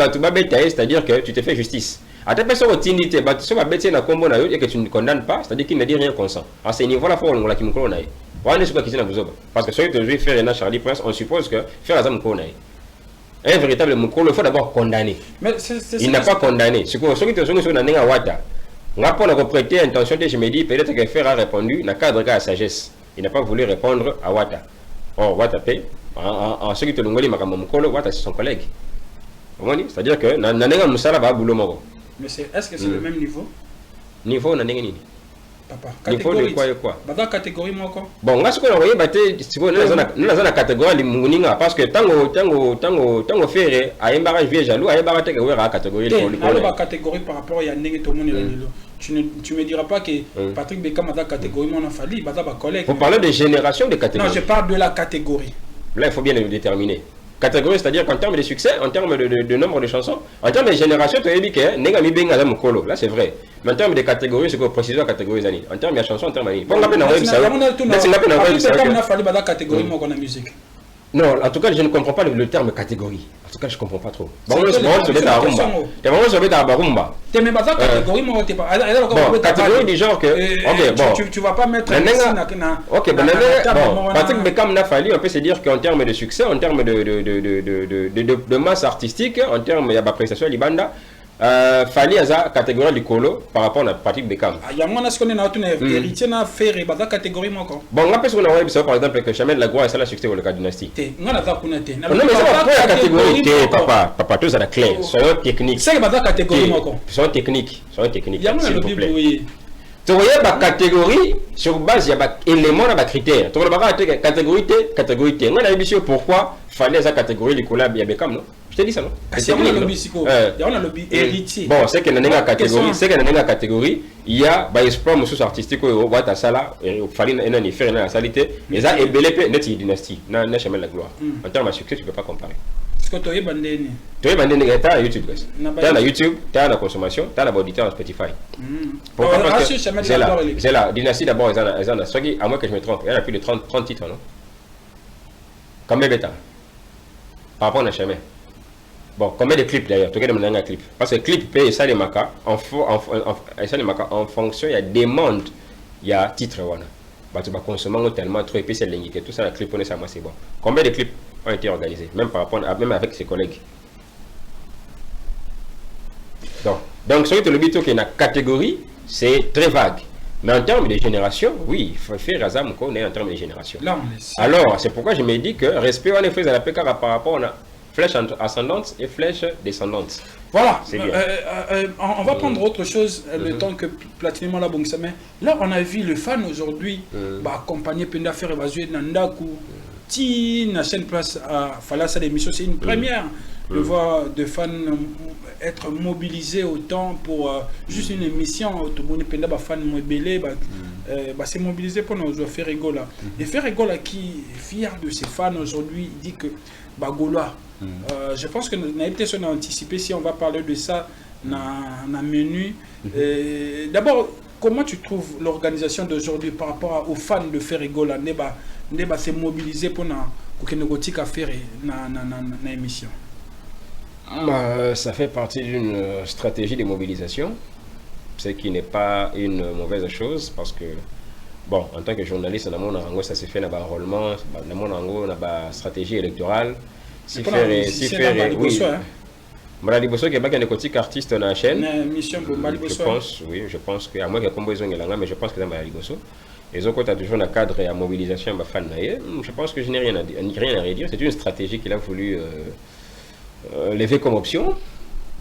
c'est-à-dire que tu te fais justice. À ta personne tindi te bat sur ma bête na combo na et que tu ne condamnes pas, c'est-à-dire qu'il ne dit rien consent. À ce niveau-là, faut on la qui me connaît. On est sur qui na buzoba. Parce que celui que je vais faire na Charlie Prince, on suppose que faire la zame connaît. Un véritable mukolo, il faut d'abord condamner. Mais il n'a pas condamné. Ce qui te sont sur na nenga wata. Pour la prêter intention, je me dis peut-être que Fer a répondu, n'a cadre à sagesse. Il n'a pas voulu répondre à Wata. Or, Wata paye. En ce qui te l'ongoli, Makamokolo, Wata c'est son collègue. C'est-à-dire que Nanenga Moussala va boulot moro. Mais est-ce que c'est le même niveau? Niveau Nanenga Nini. Papa, niveau de quoi et quoi? Bada catégorie moko. Bon, là ce qu'on a envoyé, nous avons la catégorie de Mouninga parce que tango Ferré, à un barrage vieux jaloux, à un barrage de la catégorie de la catégorie par rapport à Yannick tout le monde. Tu me diras pas que Patrick Bekam a la catégorie, mon a fallu, Bada va collègue. Vous parlez de génération de catégorie. Non, je parle de la catégorie. Là, il faut bien le déterminer. Catégorie, c'est-à-dire qu'en termes de succès, en termes de nombre de chansons, en termes de génération, tu as dit que là c'est vrai. Mais en termes de catégorie, c'est quoi préciser la catégorie d'année. En termes de chansons, en termes d'année. Bon, on a la catégorie de musique. Non, en tout cas, je ne comprends pas le terme catégorie. En tout cas, je ne comprends pas trop. Bon, catégorie du genre que. Ok, bon. Tu vas pas mettre. Ok, bon, Patrick Bekam n'a fallu, on peut se dire qu'en termes de succès, en termes de masse artistique, en termes de prestation à Libanda, fallait la catégorie du colo par rapport à Patrick Bekam. Il y a moins de héritier na faire la catégorie moko. Bon, on a peut-être par exemple que Chamel Lagua et ça la succès au cas dynastie. Non, mais c'est pas la catégorie papa, tous à la clé, soyons techniques. C'est la catégorie moko. Soyons techniques, Il y a moins de tu vois, il y a une catégorie sur base, il y a des éléments, il y a des critères. Tu vois, catégorie T. On a dit pourquoi il fallait cette catégorie, les collabs, il y a Bekam, non? Je te dis ça, non? C'est un lobby héritier. Bon, c'est qu'il y a une catégorie, il y a des espoirs artistiques, il y a ça, il fallait faire une salité, et ça, il y a une dynastie, il y a la gloire. En termes de succès, tu ne peux pas comparer. Est-ce que tu as bandé? Tu as bandé, tu as YouTube. Tu as la YouTube, tu as la consommation, tu as la auditeur à Spotify. Pourquoi? Parce que c'est la dynastie d'abord, à moins que je me trompe, il y a plus de 30 titres, non? Combien de bêta? Par rapport à Chemin. Bon, combien de clips d'ailleurs? Tu regardes un clip. Parce que clip paye ça les maca, en fonction, il y a demande, il y a titre. Bah, tu vas consommer tellement trop épais, c'est l'indiqué. Tout ça, la clip, on est ça, c'est bon. Combien de clips ont été organisés, même par rapport même avec ses collègues. Donc ce que le but qui est une catégorie, c'est très vague. Mais en termes de génération, oui, il faut faire Razam qu'on est en termes de génération. Alors, c'est pourquoi je me dis que respect, on est fait à la PK par rapport à flèche ascendante et flèche descendante. Voilà, on va prendre autre chose le temps que Platinum la bon semaine. Là, on a vu le fan aujourd'hui accompagner Penda faire évaluer Nandaku. La chaîne place à Falassa l'émission, c'est une première de voir des fans être mobilisés autant pour juste une émission. Tout le monde est fan mobilisé, c'est mobilisé pour nous faire rigoler. Et faire rigoler qui est fier de ses fans aujourd'hui, il dit que Gaulois. Je pense que nous avons peut-être anticipé si on va parler de ça dans le menu. D'abord, comment tu trouves l'organisation d'aujourd'hui par rapport aux fans de faire rigoler? Neba s'est mobilisé pour que nous à faire dans l'émission. Ça fait partie d'une stratégie de mobilisation, ce qui n'est pas une mauvaise chose parce que, bon, en tant que journaliste, ça se fait dans l'enrôlement, dans la stratégie électorale. Si faire, oui. Maladi Bosso qui est pas un artiste dans la chaîne. Je pense que à moins qu'il y ait besoin de mais je pense que c'est Maladi Bosso. Et donc, tu as toujours un cadre et la mobilisation de fans. Je pense que je n'ai rien à redire. C'est une stratégie qu'il a voulu lever comme option.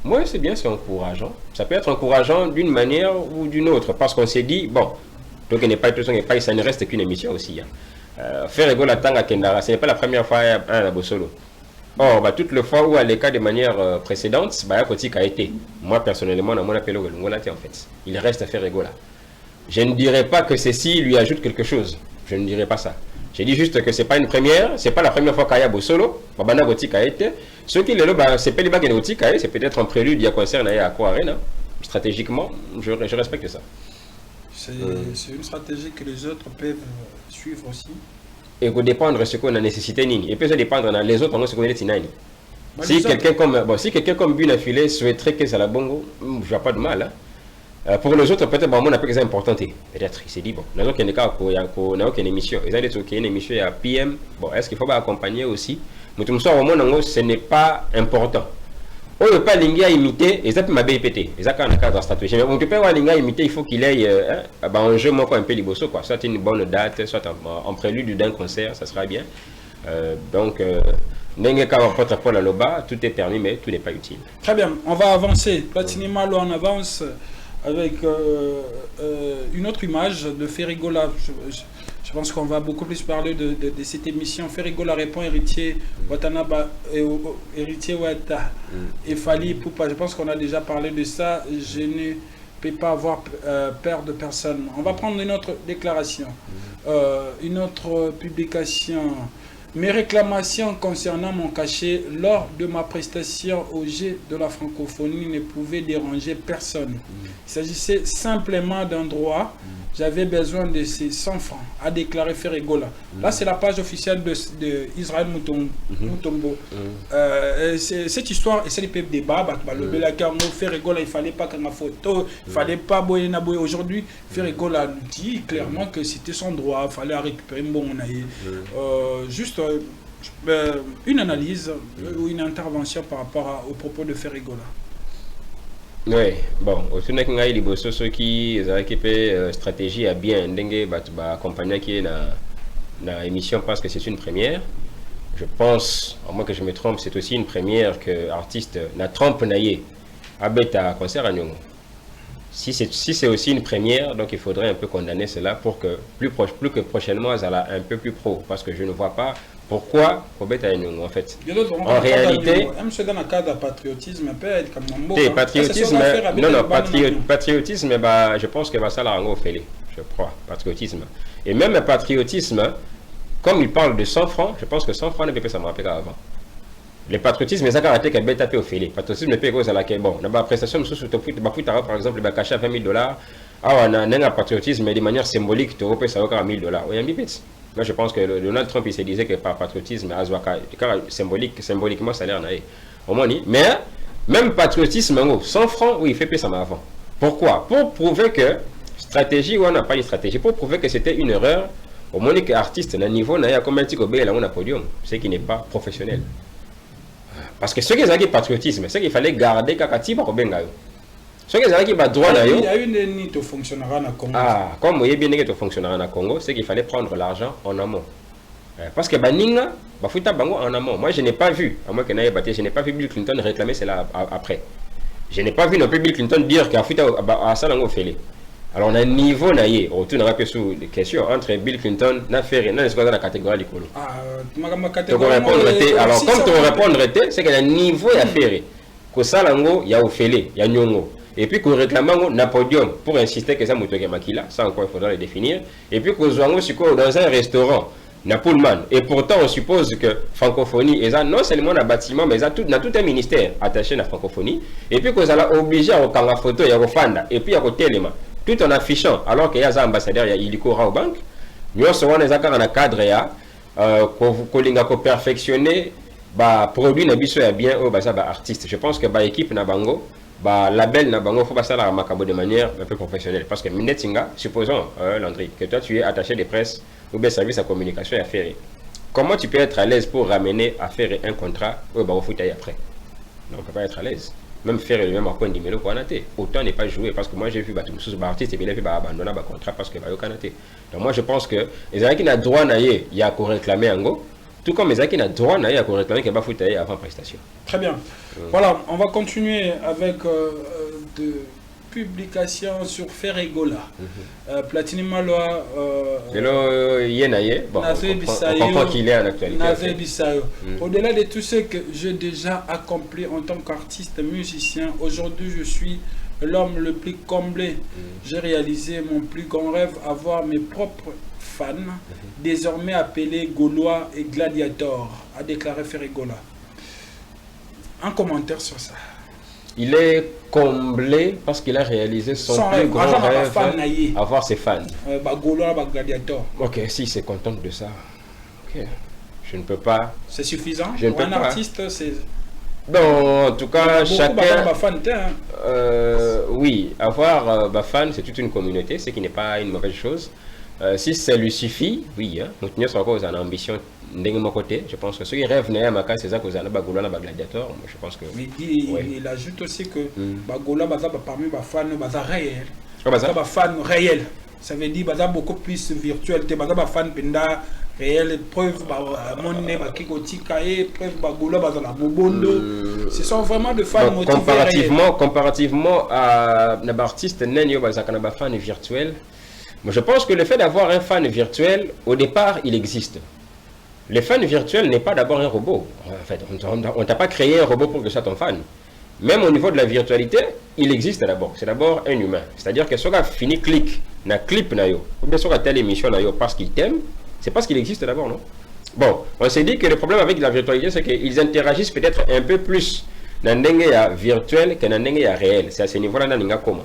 Moi, c'est bien, c'est encourageant. Ça peut être encourageant d'une manière ou d'une autre. Parce qu'on s'est dit, bon, donc ça ne reste qu'une émission aussi. Faire rigoler la tanga Kendara, ce n'est pas la première fois à la Bossolo. Or, toutes les fois où à l'écart de manière précédente, a été. Moi, personnellement, dans mon appel au en fait. Il reste à faire rigoler. Je ne dirais pas que ceci lui ajoute quelque chose. Je ne dirais pas ça. Je dis juste que ce n'est pas une première, c'est pas la première fois qu'il y a Bossolo, Babana Gotika a été. Ce qui est là, c'est pas les bagues Gotika, c'est peut-être un prélude à concert à Aqua Arena. Stratégiquement, je respecte ça. C'est une stratégie que les autres peuvent suivre aussi. Et que dépendre de ce qu'on a nécessité, et peut dépendre dans les autres, on a ce qu'on est Nini. Si quelqu'un comme Bunafilé souhaiterait que ça la bongo, je ne vois pas de mal. Hein. Pour les autres, peut-être on a plus important. Peut-être il s'est dit, bon, dans aucun cas, il n'y a aucune émission. Il y a une émission à PM. Bon, est-ce qu'il faut accompagner aussi? Mais tout ça, au moins, ce n'est pas important. ne pas l'inga imiter, et ça peut m'abépéter. Et ça, quand on a un cadre stratégique. Mais on ne peut pas l'inga imiter, il faut qu'il ait un jeu un peu liboso, quoi. Soit une bonne date, soit en prélude d'un concert, ça sera bien. Donc, tout est permis, mais tout n'est pas utile. Très bien, on va avancer. Platinum Malo, on avance avec une autre image de Ferrigola. Je pense qu'on va beaucoup plus parler de cette émission. Ferrigola répond héritier Watanaba, héritier Wata et Fali Poupa. Je pense qu'on a déjà parlé de ça. Je ne peux pas avoir peur de personne. On va prendre une autre déclaration, une autre publication. Mes réclamations concernant mon cachet lors de ma prestation au G de la francophonie ne pouvaient déranger personne. Il s'agissait simplement d'un droit. J'avais besoin de ces 100 francs, a déclaré Ferrigola. Là, c'est la page officielle de Israël Mutombo. Cette histoire, et c'est le peuple débat, Ferrigola, il ne fallait pas qu'un photo, il ne fallait pas boyer. Aujourd'hui, Ferrigola dit clairement que c'était son droit, il fallait récupérer un bon juste une analyse ou une intervention par rapport aux propos de Ferrigola. Oui, bon, au final, il y a des choses qui ont stratégie à bien accompagner qui est dans l'émission parce que c'est une première. Je pense, à moins que je me trompe, c'est aussi une première que l'artiste n'a trompe naïe à bêta concert à Nyongo. Si c'est aussi une première, donc il faudrait un peu condamner cela pour que plus que prochainement, ça soit un peu plus pro, parce que je ne vois pas pourquoi Robeta Nyongo en fait. En réalité, patriotisme, patriotisme, je pense que ça l'a fait, je crois, patriotisme. Et même le patriotisme, comme il parle de 100 francs, je pense que 100 francs ne peut pas ça me rappeler avant. Le patriotisme, c'est ça qui a été tapé au félé. Le patriotisme, c'est quoi ça là? Bon, dans la prestation, par exemple, le cachet à 20 000 $. Ah, on a un patriotisme, mais de manière symbolique, tu repères ça à 1 000 $. Moi, je pense que Donald Trump, il se disait que par patriotisme, symboliquement, ça a l'air naïf. Mais, même patriotisme, 100 francs, oui, il fait plus ça avant. Pourquoi? Pour prouver que, stratégie, ou on n'a pas une stratégie, pour prouver que c'était une erreur, au moins que l'artiste, à un niveau, il y a combien de temps là, on a podium, c'est qui n'est pas professionnel. Parce que ce qui est patriotisme, c'est qu'il fallait garder Kakati pour Bengayo. Ce qui est droit d'ailleurs. Il y a une ennemi qui fonctionnera dans Congo. Ah, comme vous voyez bien que fonctionnera dans Congo, c'est qu'il fallait prendre l'argent en amont. Parce que Baninga, Bafuta Bango en amont. Moi, je n'ai pas vu, à moins que je n'ai pas vu Bill Clinton réclamer cela après. Je n'ai pas vu non plus Bill Clinton dire qu'il a foutu à Salango Félé. Alors, on a un niveau naïe, on retourne un peu sur les questions entre Bill Clinton et Ferry, dans la catégorie Licolo. Alors, comme tu répondre, c'est qu'il y a un niveau à Ferry. Que Salango, il y a Ophélie, il y a Nyongo. Et puis qu'on réclame un podium pour insister que ça moutogue makila, ça encore il faudra le définir. Et puis qu'on soit dans un restaurant, Napoulman. Et pourtant on suppose que francophonie est non seulement un bâtiment, mais dans tout un ministère attaché à la francophonie. Et puis qu'on soit obligé à prendre la photo, et à refanda, et puis à côté l'élément. Tout en affichant, alors qu'il y a un ambassadeur, il y a Iliko Raobank, nous sommes dans un cadre qu'on perfectionner, produit n'a bien au artiste. Je pense que l'équipe n'a bango. Label na bango faut passer la macabo de manière un peu professionnelle parce que Minetinga, supposons Landry que toi tu es attaché de presse ou bien service à communication et affaires. Comment tu peux être à l'aise pour ramener à faire un contrat au foutaille après? Non, on ne peut pas être à l'aise. Même faire le même point de mélo pour Anaté. Autant n'est pas joué parce que moi j'ai vu tous les artistes et bien fait abandonner le contrat parce que va Kanaté. Donc moi je pense que les gens qui n'ont droit il y a qu'à réclamer en go. Tout comme les gens qui n'ont droit il y a qu'à réclamer qu'il va foutaille avant prestation. Très bien. Voilà, on va continuer avec de publications sur Ferrigola. Platinum Maloa. Bon, on comprend qu'il est en actualité. Au-delà de tout ce que j'ai déjà accompli en tant qu'artiste musicien, aujourd'hui je suis l'homme le plus comblé. J'ai réalisé mon plus grand rêve, avoir mes propres fans, désormais appelés Gaulois et Gladiators, a déclaré Ferrigola. Un commentaire sur ça. Il est comblé parce qu'il a réalisé son plus grand rêve, avoir ses fans. Gladiator. Ok, si c'est content de ça, ok. Je ne peux pas. C'est suffisant pour un artiste, c'est. Bon, en tout cas, chacun. Hein. Oui, avoir fan, c'est toute une communauté, ce qui n'est pas une mauvaise chose. Si ça lui suffit, oui, nous tenons encore en ambition je pense que ceux qui rêvent à ma c'est ça que vous avez Bagola gladiateur. Je pense que. Mais il ajoute aussi que Bagola parmi les fans réels. Fans réels. Ça veut dire que beaucoup plus virtuel. Tu as fan penda réel preuve monnaie kikotika et preuve Bagola la bobondo. Ce sont vraiment de fans motivés. Comparativement à un artiste nenyo bazakana fan virtuel. Moi, je pense que le fait d'avoir un fan virtuel, au départ, il existe. Le fan virtuel n'est pas d'abord un robot. En fait, on t'a pas créé un robot pour que ce soit ton fan. Même au niveau de la virtualité, il existe d'abord. C'est d'abord un humain. C'est-à-dire que si on a fini clip, ou bien si on a telle émission parce qu'il t'aime, c'est parce qu'il existe d'abord, non? Bon, on s'est dit que le problème avec la virtualité, c'est qu'ils interagissent peut-être un peu plus dans le virtuel que dans le réel. C'est à ce niveau-là, dans comment.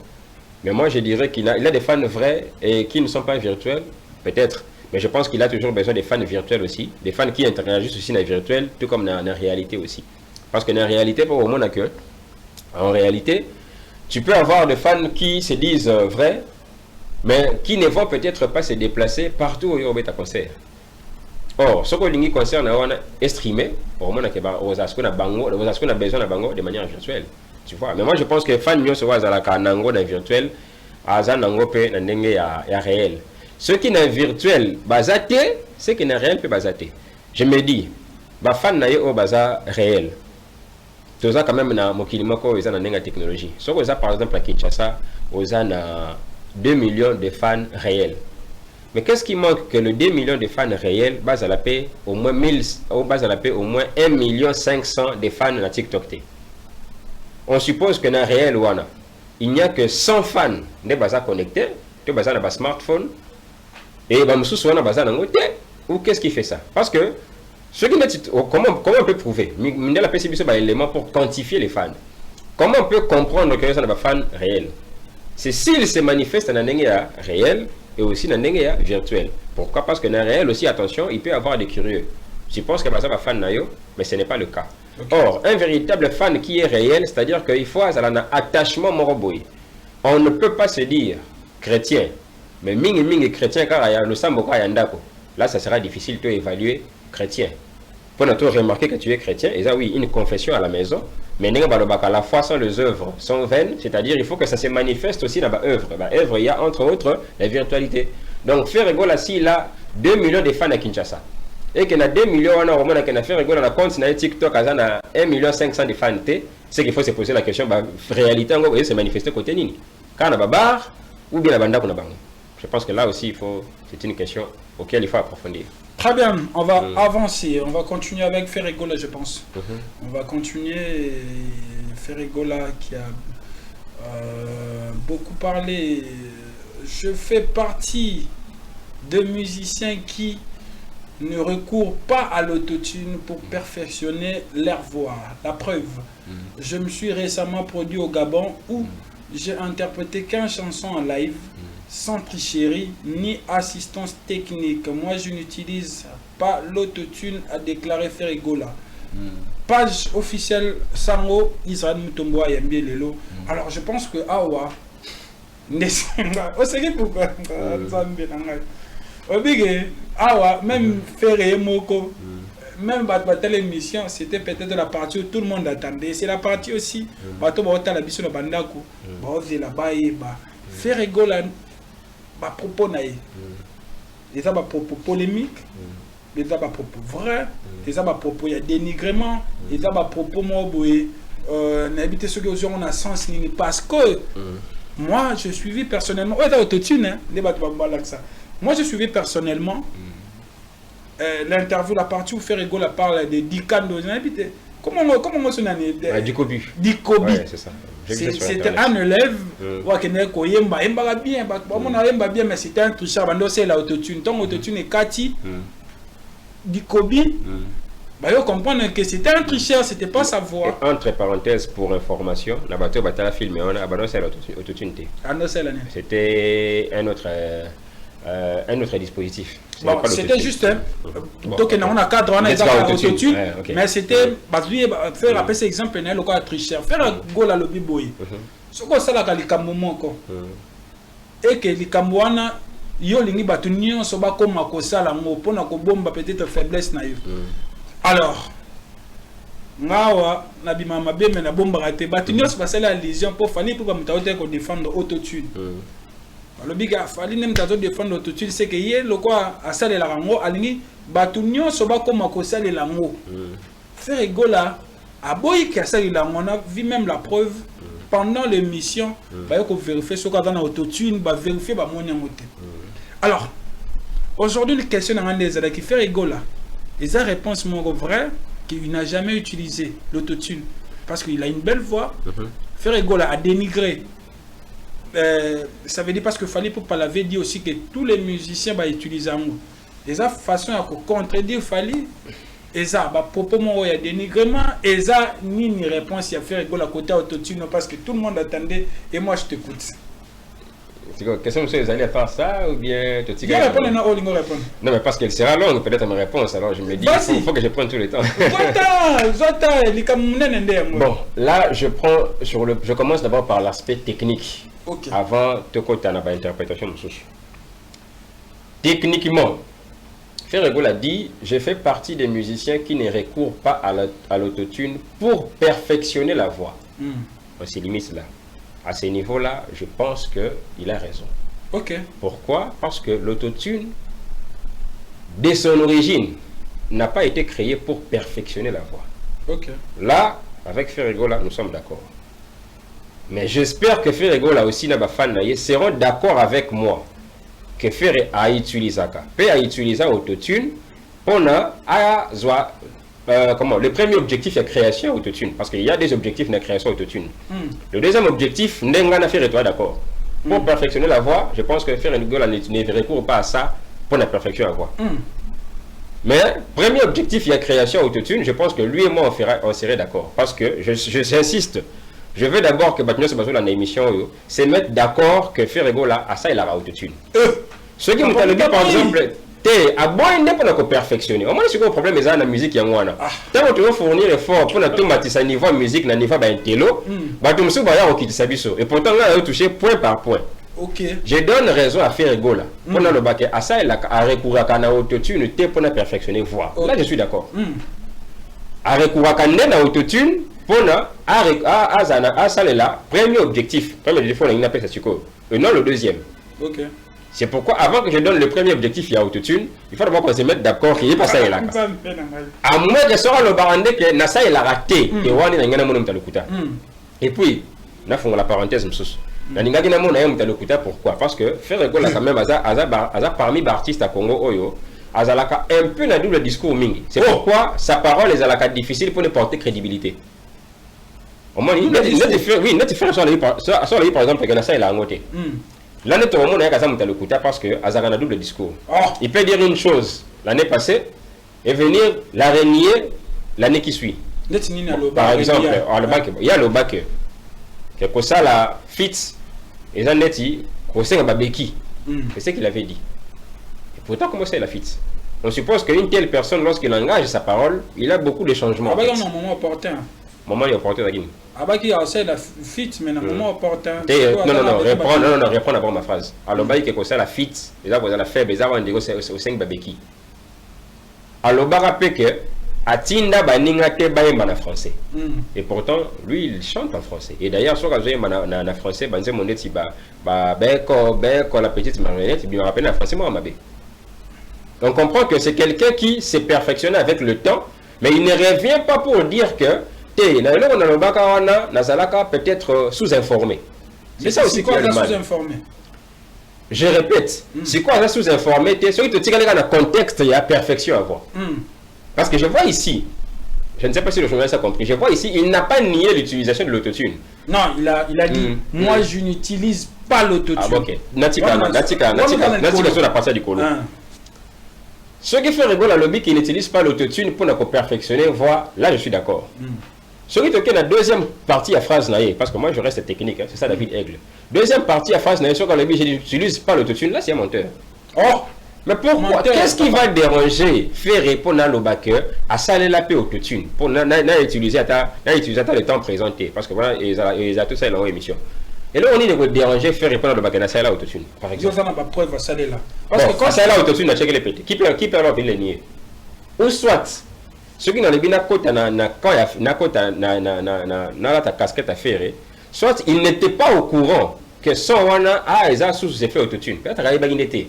Mais moi, je dirais qu'il a des fans vrais et qui ne sont pas virtuels, peut-être. Mais je pense qu'il a toujours besoin des fans virtuels aussi. Des fans qui interagissent aussi dans le virtuel, tout comme dans la réalité aussi. Parce que dans la réalité, pour au moins, en réalité, tu peux avoir des fans qui se disent vrais, mais qui ne vont peut-être pas se déplacer partout où il y a un concert. Or, ce que l'ingé concerne est streamé, au moins, on a besoin de manière virtuelle. Tu vois, mais moi je pense que les fans ne sont pas dans le virtuel, dans le réel. Ce qui est virtuel, ce qui est réel peut basater. Je me dis, les fans sont réel. Tu as quand même une technologie. Si vous avez par exemple à Kinshasa, vous avez 2 millions de fans réels. Mais qu'est-ce qui manque que le 2 millions de fans réels base à la paix au moins 1,5 million de fans dans TikTok. On suppose que dans le réel, il n'y a que 100 fans de base connectés, de base dans smartphone, et ou qu'est-ce qui fait ça? Parce que comment on peut prouver? Il y a un élément pour quantifier les fans. Comment on peut comprendre que c'est un fan réel? C'est s'il se manifeste dans un réel et aussi dans un virtuel. Pourquoi? Parce que dans le réel aussi, attention, il peut y avoir des curieux. Je pense que c'est un fan, mais ce n'est pas le cas. Okay. Or, un véritable fan qui est réel, c'est-à-dire qu'il faut un attachement moroboy. On ne peut pas se dire chrétien, mais ming chrétien car nous sommes beaucoup à Yandako. Là, ça sera difficile de évaluer chrétien. Pour nous remarquer que tu es chrétien, et ça oui, une confession à la maison, mais à la fois sans les œuvres sont vaines, c'est-à-dire il faut que ça se manifeste aussi dans l'œuvre. L'œuvre, il y a entre autres la virtualité. Donc, faire rigoler si il a 2 millions de fans à Kinshasa. Et qu'il y a 2 millions, on a fait rigoler dans la compte, dans TikTok, à 1,5 million de fans, c'est qu'il faut se poser la question, réalité, on va se manifester côté Nini. Quand on a bar, ou bien la banda qu'on a bang. Je pense que là aussi, c'est une question auquel il faut approfondir. Très bien, on va avancer, on va continuer avec Ferregola, je pense. On va continuer, Ferregola qui a beaucoup parlé. Je fais partie de musiciens qui ne recourent pas à l'autotune pour perfectionner leur voix. La preuve, je me suis récemment produit au Gabon où j'ai interprété 15 chansons en live sans tricherie ni assistance technique. Moi, je n'utilise pas l'autotune, a déclaré Ferregola. Page officielle Sango, Israël Mutomboa Yambie Lelo. Alors, je pense que Awa, pourquoi même Ferre Moko, même telle émission, c'était peut-être la partie où tout le monde attendait. C'est la partie aussi, la biso na bandako, Ferregola, propos naïf. Les propos polémiques, les propos vrais, les propos il y a dénigrement, les propos moboué, n'habiter ceux qui ont un sens parce que moi je suivis personnellement, autotune, moi je suivis personnellement l'interview, la partie où Ferregola parle de Dikando, comment on se nomme Dikobi. Ouais, c'est ça. C'était un élève qui bien, mais c'était un touchard. C'est l'autotune. Donc, l'autotune est Kati, Dikobi. Il comprendre que c'était un tricheur, c'était pas sa voix. Entre parenthèses, pour information, la bateau a filmé, on a abandonné l'autotune. C'était un autre dispositif. Bon, c'était juste donc on a cadre on a autotune, mais c'était faire appeler cet exemple le cas tricheur faire un goal à lobby boy ce que ça la likambo moko et que likambo wana yo lingi batu nyonso ba koma ko sala ngo pona ko bomba peut-être faiblesse na yo. Alors ngawa na bimama beme na bomba raté batu nyonso ba sala allusion pour fali pour ba mutaote ko défendre autotune. Le a fallu même défendre autotune, c'est que hier le quoi a salé la rango alingi batu nyonso ba koma ko sala la ngo. Faire rigola a boy qui a salé la on a vu même la preuve pendant l'émission ba ko vérifier ce qu'on a dans autotune ba vérifier ba monia ngote. Alors aujourd'hui une question dans des qui fait rigola. Et sa réponse mon vrai qu'il n'a jamais utilisé l'autotune parce qu'il a une belle voix. Faire rigola a dénigré. Ça veut dire parce que fallait pour pas l'avait dit aussi que tous les musiciens va utiliser un mot. Et ça façon à contredire fallait et ça bah propos moi il y a dénigrement et ça ni réponse il y a faire rigoler à côté autotune parce que tout le monde attendait et moi je t'écoute. C'est quoi question monsieur vous allez faire ça ou bien tu dis répondre non ou répondre. Non mais parce qu'elle sera longue peut-être ma réponse alors je me dis il faut que je prenne tout le temps. Bon là je commence d'abord par l'aspect technique. Okay. Avant de côté à l'interprétation de souche. Techniquement, Ferrego a dit, je fais partie des musiciens qui ne recourent pas à l'autotune pour perfectionner la voix. On se limite là. À ce niveau-là, je pense qu'il a raison. Ok. Pourquoi? Parce que l'autotune, dès son origine, n'a pas été créé pour perfectionner la voix. Ok. Là, avec Ferrego, nous sommes d'accord. Mais j'espère que Ferrego là aussi seront d'accord avec moi que Ferré a utilisé autotune pour comment le premier objectif est création autotune parce qu'il y a des objectifs de création autotune. Le deuxième objectif n'est faire toi d'accord. Pour perfectionner la voix, je pense que Ferrego ne recourt pas à ça pour la perfection de la voix. Mais premier objectif il y a création autotune, je pense que lui et moi on serait d'accord parce que j'insiste. Je veux d'abord que Batmio se base dans l'émission se mettre d'accord que Ferrego là à ça il a autotune. Ceux qui m'ont dit par exemple t'es à bon indépendant pour perfectionner. Au moins c'est quoi le problème dans la musique yang wana. Tant que tu veux fournir effort pour tout matisa niveau musique na niveau ba intello, ba tu msu ba ya okitisa biso et pourtant là touché point par point. OK. Je donne raison à Ferrego là. Pendant le bac à ça il a recours à autotune pour perfectionner voix. Là je suis d'accord. A recours à autotune pour premier objectif, on appelle ça et non le deuxième. Ok. C'est pourquoi avant que je donne le premier objectif, il y a autotune, il faut d'abord qu'on se mette d'accord qu'il n'y ait pas ça et là. À moins que ce soit le barandé que Nasa il a raté, et puis, là, faut la parenthèse, pourquoi? Parce que Ferrego là quand même, parmi les artistes à Congo, Oyo, Azalaka un peu dans double discours mingi. C'est pourquoi sa parole est Azalaka difficile pour ne porter crédibilité. Au moins, oui, net faire sur par exemple que Nasa il a angoté. L'année tout le monde a qu'à ça mutalukuta parce que Azalaka a double discours. Il peut dire une chose l'année passée et venir la renier l'année qui suit. Par exemple, il y a le bac que ça la fit et ça neti que c'est un babeki. C'est ce qu'il avait dit. Pourtant, comment c'est la fit? On suppose qu'une telle personne, lorsqu'il engage sa parole, il a beaucoup de changements. Ah bah, il y a un moment opportun. Moment opportun, Dagin. Ah bah, il y a aussi la fit, mais un moment opportun. Non, reprends d'abord ma phrase. Alors, bah, il y a la fit, il y a la faible, il y a au 5 babeki. Alors, bah, rappelez que Atinda baninga te baimba français. Et pourtant, lui, il chante en français. Et d'ailleurs, sur le français, banze moneti beko la petite marionnette, il me rappelle en français moi mabé. On comprend que c'est quelqu'un qui s'est perfectionné avec le temps, mais il ne revient pas pour dire que peut-être sous-informé. C'est ça aussi quoi sous-informé. Je répète, c'est quoi ça sous-informé? C'est celui qui te dans le contexte, il y a perfection à voir. Parce que je vois ici, je ne sais pas si le journaliste a compris, je vois ici, il n'a pas nié l'utilisation de l'autotune. Non, il a dit, moi je n'utilise pas l'autotune. Ah ok, Natika sur la partie du colo. Ce qui fait rigoler à lobby qui n'utilise pas l'autotune pour ne perfectionner, voix, là je suis d'accord. Ce qui est la deuxième partie à phrase naïe, parce que moi je reste technique, c'est ça David Aigle. Deuxième partie à phrase naïe, sur le lobby je n'utilise pas l'autotune, là c'est un menteur. Oh! Mais pourquoi? Qu'est-ce qui va déranger faire répondre à l'obaker à saler la paix autotune pour utiliser le temps présenté? Parce que voilà, ils ont tout ça dans l'émission. Et là, on est de déranger, faire répondre le bagana ça là autotune, par exemple. Ça n'a pas preuve, ça là. Parce que quand ça là autotune, on a checké les pétés. Qui peut leur venir les nier? Ou soit, ceux qui n'ont pas na kota na quand na kota na ta casquette à faire, soit ils n'étaient pas au courant que son wana a ils a sous effet autotune. Peut-être qu'il y a bagine été.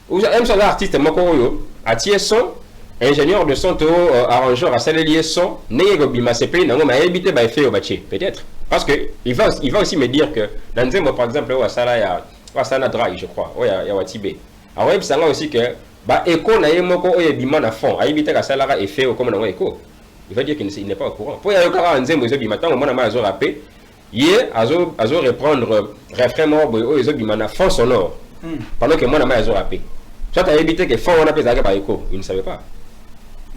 Ou même son artiste moko a tié son ingénieur de son arrangeur à saluer son n'ayez bima c'est plein non mais éviter ba effet au bâti peut-être parce que il va aussi me dire que dans Nzembo par exemple au Sala ya Wasana Dry je crois ya Watibé alors il sanga aussi que ba écho na yemoko o bima na fond a éviter que ça la effet au comme dans écho il va dire qu'il n'est pas au courant pour y aller au Nzembo zo bima tant moi na mazo rapper hier azo reprendre refrain mort o zo bima na fond sonore pendant que moi na mazo rapper ça t'a évité que fond on appelle ça par écho il ne savait pas.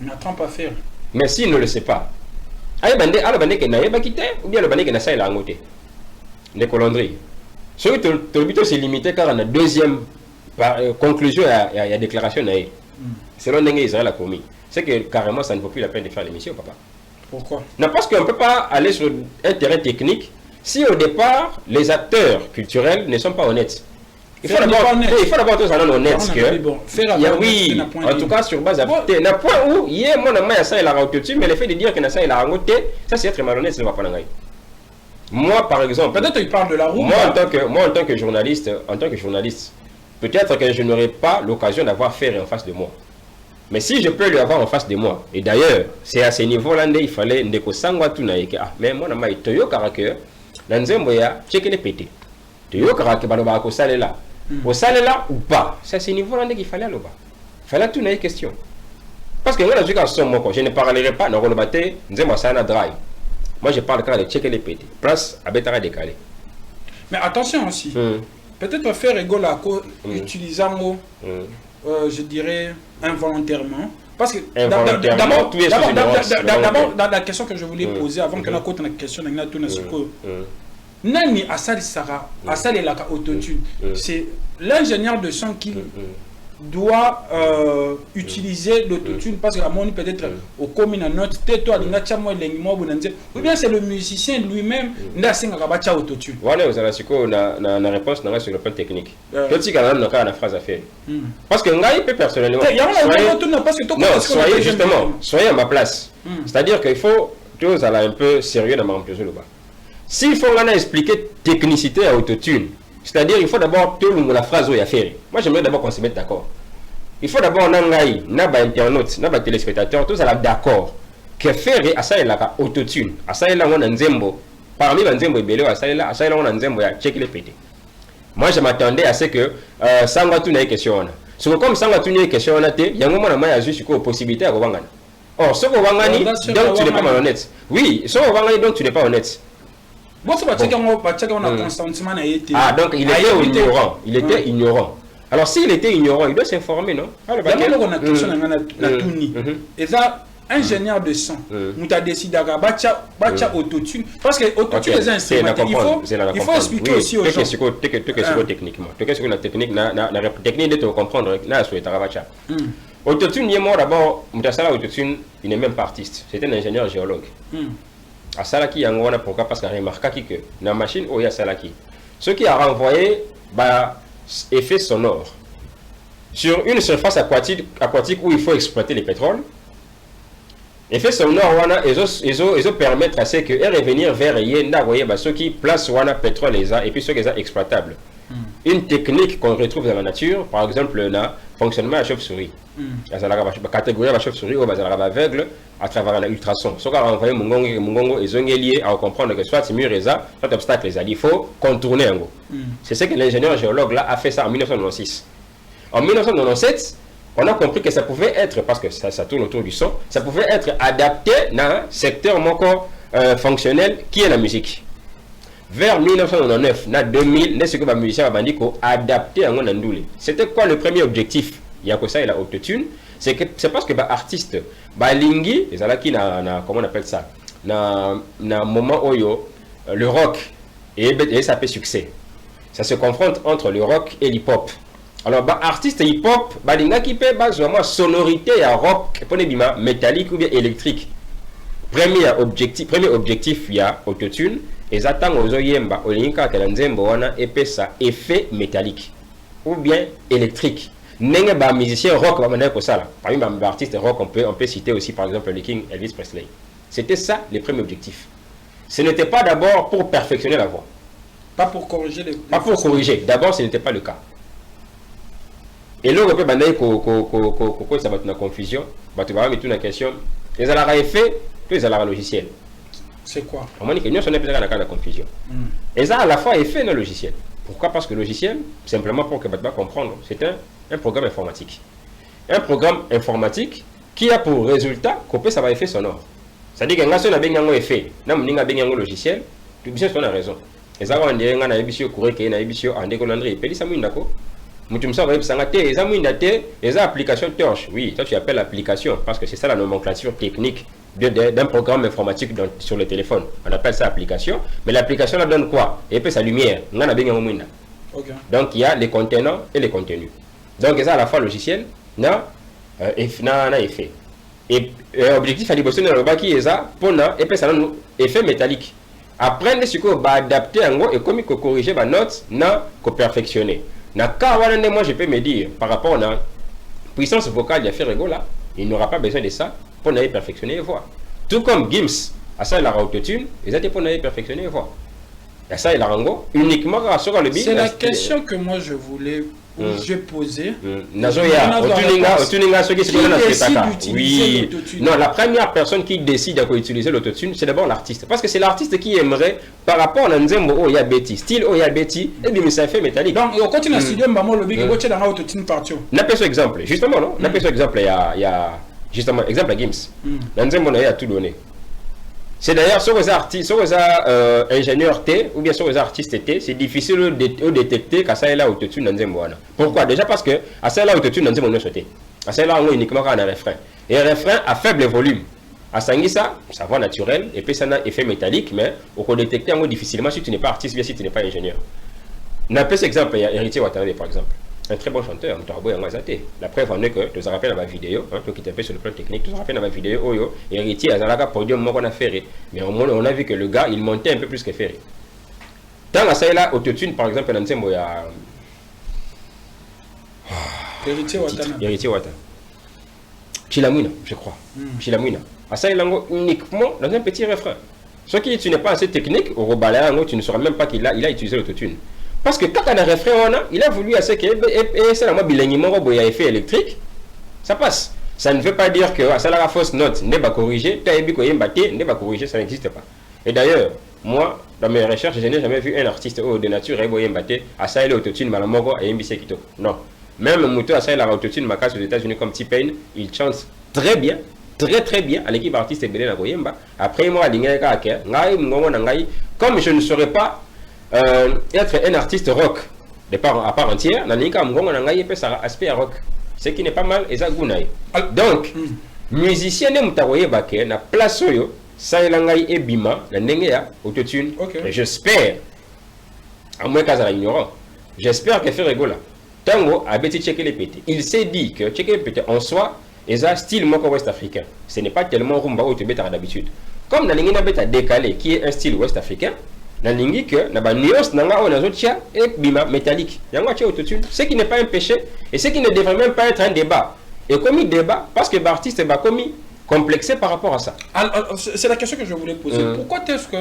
Il n'attend pas faire. Mais s'il ne le sait pas, ou bien le bandé qui n'a pas la ngoté. Les colondries. Ce que le but c'est limité car on a deuxième conclusion à la déclaration. Selon Israël a commis. C'est que carrément ça ne vaut plus la peine de faire l'émission, papa. Pourquoi? Non, parce qu'on ne peut pas aller sur un terrain technique si au départ les acteurs culturels ne sont pas honnêtes. Il faut d'abord tous aller honnête que oui, en tout cas sur base de un point où hier mon ami a ça il a autotune mais le fait de dire que ça il a ngoté ça c'est être malhonnête ça ne va pas l'engager. Moi par exemple peut-être il parle de la roue. Moi en tant que journaliste peut-être que je n'aurai pas l'occasion d'avoir Ferré en face de moi. Mais si je peux lui avoir en face de moi et d'ailleurs c'est à ce niveau-là il fallait ndeko sangwa tunaike mais mon ami toyo caractère dans Nzembo ya checker les pété. Toyo caractère baloba ko salé là. Au salaire là ou pas, c'est à ce niveau-là qu'il fallait aller là-bas. Il fallait tout une question. Parce que moi, je ne parlerai pas, non, moi, je parle quand de checker les pétés. Place à Bétara décalé. Mais attention aussi, peut-être faire rigolo à utilisant, je dirais, involontairement. Parce que d'abord, dans la question que je voulais poser, avant que la côte la question, Nani Asali Sara, Asali Laka Autotune, c'est l'ingénieur de son qui doit utiliser l'autotune parce que à mon peut-être au commun note tais-toi ou bien c'est le musicien lui-même n'a pas autotune. Voilà, vous avez la réponse sur le plan technique. Petit quand même la phrase à faire. Parce que ngai peut personnellement. Soyez justement, soyez à ma place. C'est-à-dire qu'il faut tous aller un peu sérieux dans ma remplissage là-bas. S'il faut expliquer technicité à autotune, c'est-à-dire il faut d'abord tout la phrase où il y a fait. Moi j'aimerais d'abord qu'on se mette d'accord. Il faut d'abord nangai, naba internaute, naba téléspectateur, tous à d'accord que faire à ça il a autotune, à ça il a on Nzembo. Parmi les Nzembo et Belé, à ça il a on Nzembo ya check les pété. Moi je m'attendais à ce que ça va tout une question. Parce que comme ça va tout une question on a été, il y a un moment où il y a juste une possibilité à Rwangani. Or ce Rwangani donc tu n'es pas honnête. Oui, ce Rwangani donc tu n'es pas honnête. Bon, c'est parce qu'on a consentement. Ah, donc il était ignorant. Il était ignorant. Alors, s'il était ignorant, il doit s'informer, non? D'abord, on a question et ça, ingénieur de son, nous avons décidé de autotune. Parce que autotune est un instrument. Il faut expliquer aussi aux gens. Techniquement. La technique, de comprendre. Autotune, d'abord, autotune, il n'est même pas artiste. C'est un ingénieur géologue. À Salaki Yangwana pourquoi parce qu'il a remarqué que la machine où il y a Salaki ce qui a renvoyé effet sonore sur une surface aquatique où il faut exploiter le pétrole. Effet sonore wana ils permettent à ce que revenir vers yenda voyez ceux qui placent wana pétrole et puis ceux qui sont exploitables. Une technique qu'on retrouve dans la nature, par exemple le fonctionnement à chauve-souris. La catégorie de chauve-souris ou aveugle à travers l'ultrason. Ce qu'on a envoyé Mungongo et Zongelier à comprendre que soit c'est mieux soit obstacle il faut contourner un go. C'est ce que l'ingénieur géologue là a fait ça en 1996. En 1997, on a compris que ça pouvait être, parce que ça tourne autour du son, ça pouvait être adapté dans un secteur fonctionnel qui est la musique. Vers 1999, na 2000, n'est-ce que les musiciens ont adapté à Ndoulé. C'était quoi le premier objectif? Il y a que ça, il a autotune. C'est parce que artiste, lingi, comment on appelle ça? Na moment où le rock et ça fait succès. Ça se confronte entre le rock et l'hip-hop. Alors, artiste hip-hop, linga qui peut vraiment sonorité à rock, métallique ou bien électrique. Premier objectif, il y a autotune. et attend aux oyemba au linka que l'anzembo wana épaisse effet métallique ou bien électrique. N'est pas musicien rock comme ça. Parmi les artistes rock, on peut citer aussi par exemple le King Elvis Presley. C'était ça les premiers objectifs. Ce n'était pas d'abord pour perfectionner la voix. Pas pour corriger les... Pas pour corriger. D'abord, ce n'était pas le cas. Et là, on peut demander que ça va être une confusion. Tu vas mettre une question. Les alara effet, les alara logiciel. C'est quoi? On dit que nous sommes dans la confusion. Et ça, à la fois, effet dans le logiciel. Pourquoi? Parce que le logiciel, simplement pour que tu vas comprendre, c'est un programme informatique. Un programme informatique qui a pour résultat couper ça va effet sonore. C'est-à-dire que si on a bien un effet, si on a bien un logiciel, tu as raison. Et ça, on dirait qu'on a un courrier qui est un décollandré. Et ça, les applications torches. Oui, toi tu appelles l'application parce que c'est ça la nomenclature technique d'un programme informatique sur le téléphone. On appelle ça application. Mais l'application la donne quoi? Et puis sa lumière. Okay. Donc il y a les contenants et les contenus. Donc ça à la fois logiciel, effet. Et l'objectif à l'objectif de le qui est ça pour et puis ça donne effet métallique. Après ce qu'on va adapter en gros et comme corriger ma note, perfectionner. Moi je peux me dire par rapport à la puissance vocale de faire là, il n'aura pas besoin de ça pour perfectionner les voix. Tout comme Gims, à ça il a autotune, ils étaient pour perfectionner les voix. Et ça il a uniquement sur le beat. C'est la question que moi je voulais j'ai posé. Oui. Non, la première personne qui décide d'utiliser l'autotune, c'est d'abord l'artiste. Parce que c'est l'artiste qui aimerait, par rapport à Nzembo Oyabeti, style Oyabeti, et bien ça fait métallique. Donc, on continue à studier Mbamo Lobby, qui est dans l'autotune partout. N'a pas ce exemple, justement, non? N'a pas ce exemple, il y a justement, exemple à Gims. Nzembo a tout donné. C'est d'ailleurs sur les artistes, sur les ingénieurs T ou bien sur les artistes T, c'est difficile de détecter qu'à ça est là autotune dans Nzemboana. Pourquoi? Déjà parce que à ça est là autotune dans Nzemboana sauté. À ça est là on a uniquement un refrain. Et un refrain à faible volume. À Sangisa, ça voix naturelle et puis ça a un effet métallique, mais on peut détecter en mot difficilement si tu n'es pas artiste, bien si tu n'es pas ingénieur. On a cet exemple, il y a Héritier Watanabe par exemple. Un très bon chanteur, la preuve en est que tu te rappelles dans ma vidéo, toi qui t'es fait sur le plan technique, tu te rappelles dans ma vidéo, Oyo, Héritier, Azalaka, podium, moi on a fait. Mais au moins on a vu que le gars, il montait un peu plus que Ferré. Dans la salle là, autotune, par exemple, dans le il y a. Héritier Watanabe. Chilamouina, je crois. Chilamouina. À ça, il a uniquement dans un petit refrain. Ce qui tu n'es pas assez technique, au rebalaya, tu ne sauras même pas qu'il a utilisé l'autotune. Parce que quand on a un refrain, il a voulu assez que c'est la bilinguement il y a effet électrique, ça passe. Ça ne veut pas dire que ça la fausse note n'est pas corrigée, n'est pas corrigé, ça n'existe pas. Et d'ailleurs, moi, dans mes recherches, je n'ai jamais vu un artiste de nature à ça il est autotune, malamogo et mbc kito. Non. Même Mouto à ça il a autotune, ma casse aux États-Unis comme T-Pain, il chante très bien. Très bien à l'équipe artiste Belé na Goyemba. Après moi, comme je ne saurais pas être un artiste rock à part entière, aspect rock, ce qui n'est pas mal et ça donc musicien na place yo ça et bima na ndenge autotune. J'espère à moins qu'à ignorant, j'espère que fait rigola tango a bêti checker les pétés. Il s'est dit que checker les pétés en soi et ça style moko ouest africain, ce n'est pas tellement rumba au Tibet d'habitude comme na ndenge na bêta décalé qui est un style ouest africain. Na lingi que na ba nuance nanga on azotia et bima métallique yango tia autotune, ce qui n'est pas un péché et ce qui ne devrait même pas être un débat. Et comme il débat parce que l'artiste est commis complexé par rapport à ça. C'est la question que je voulais poser. Pourquoi est-ce que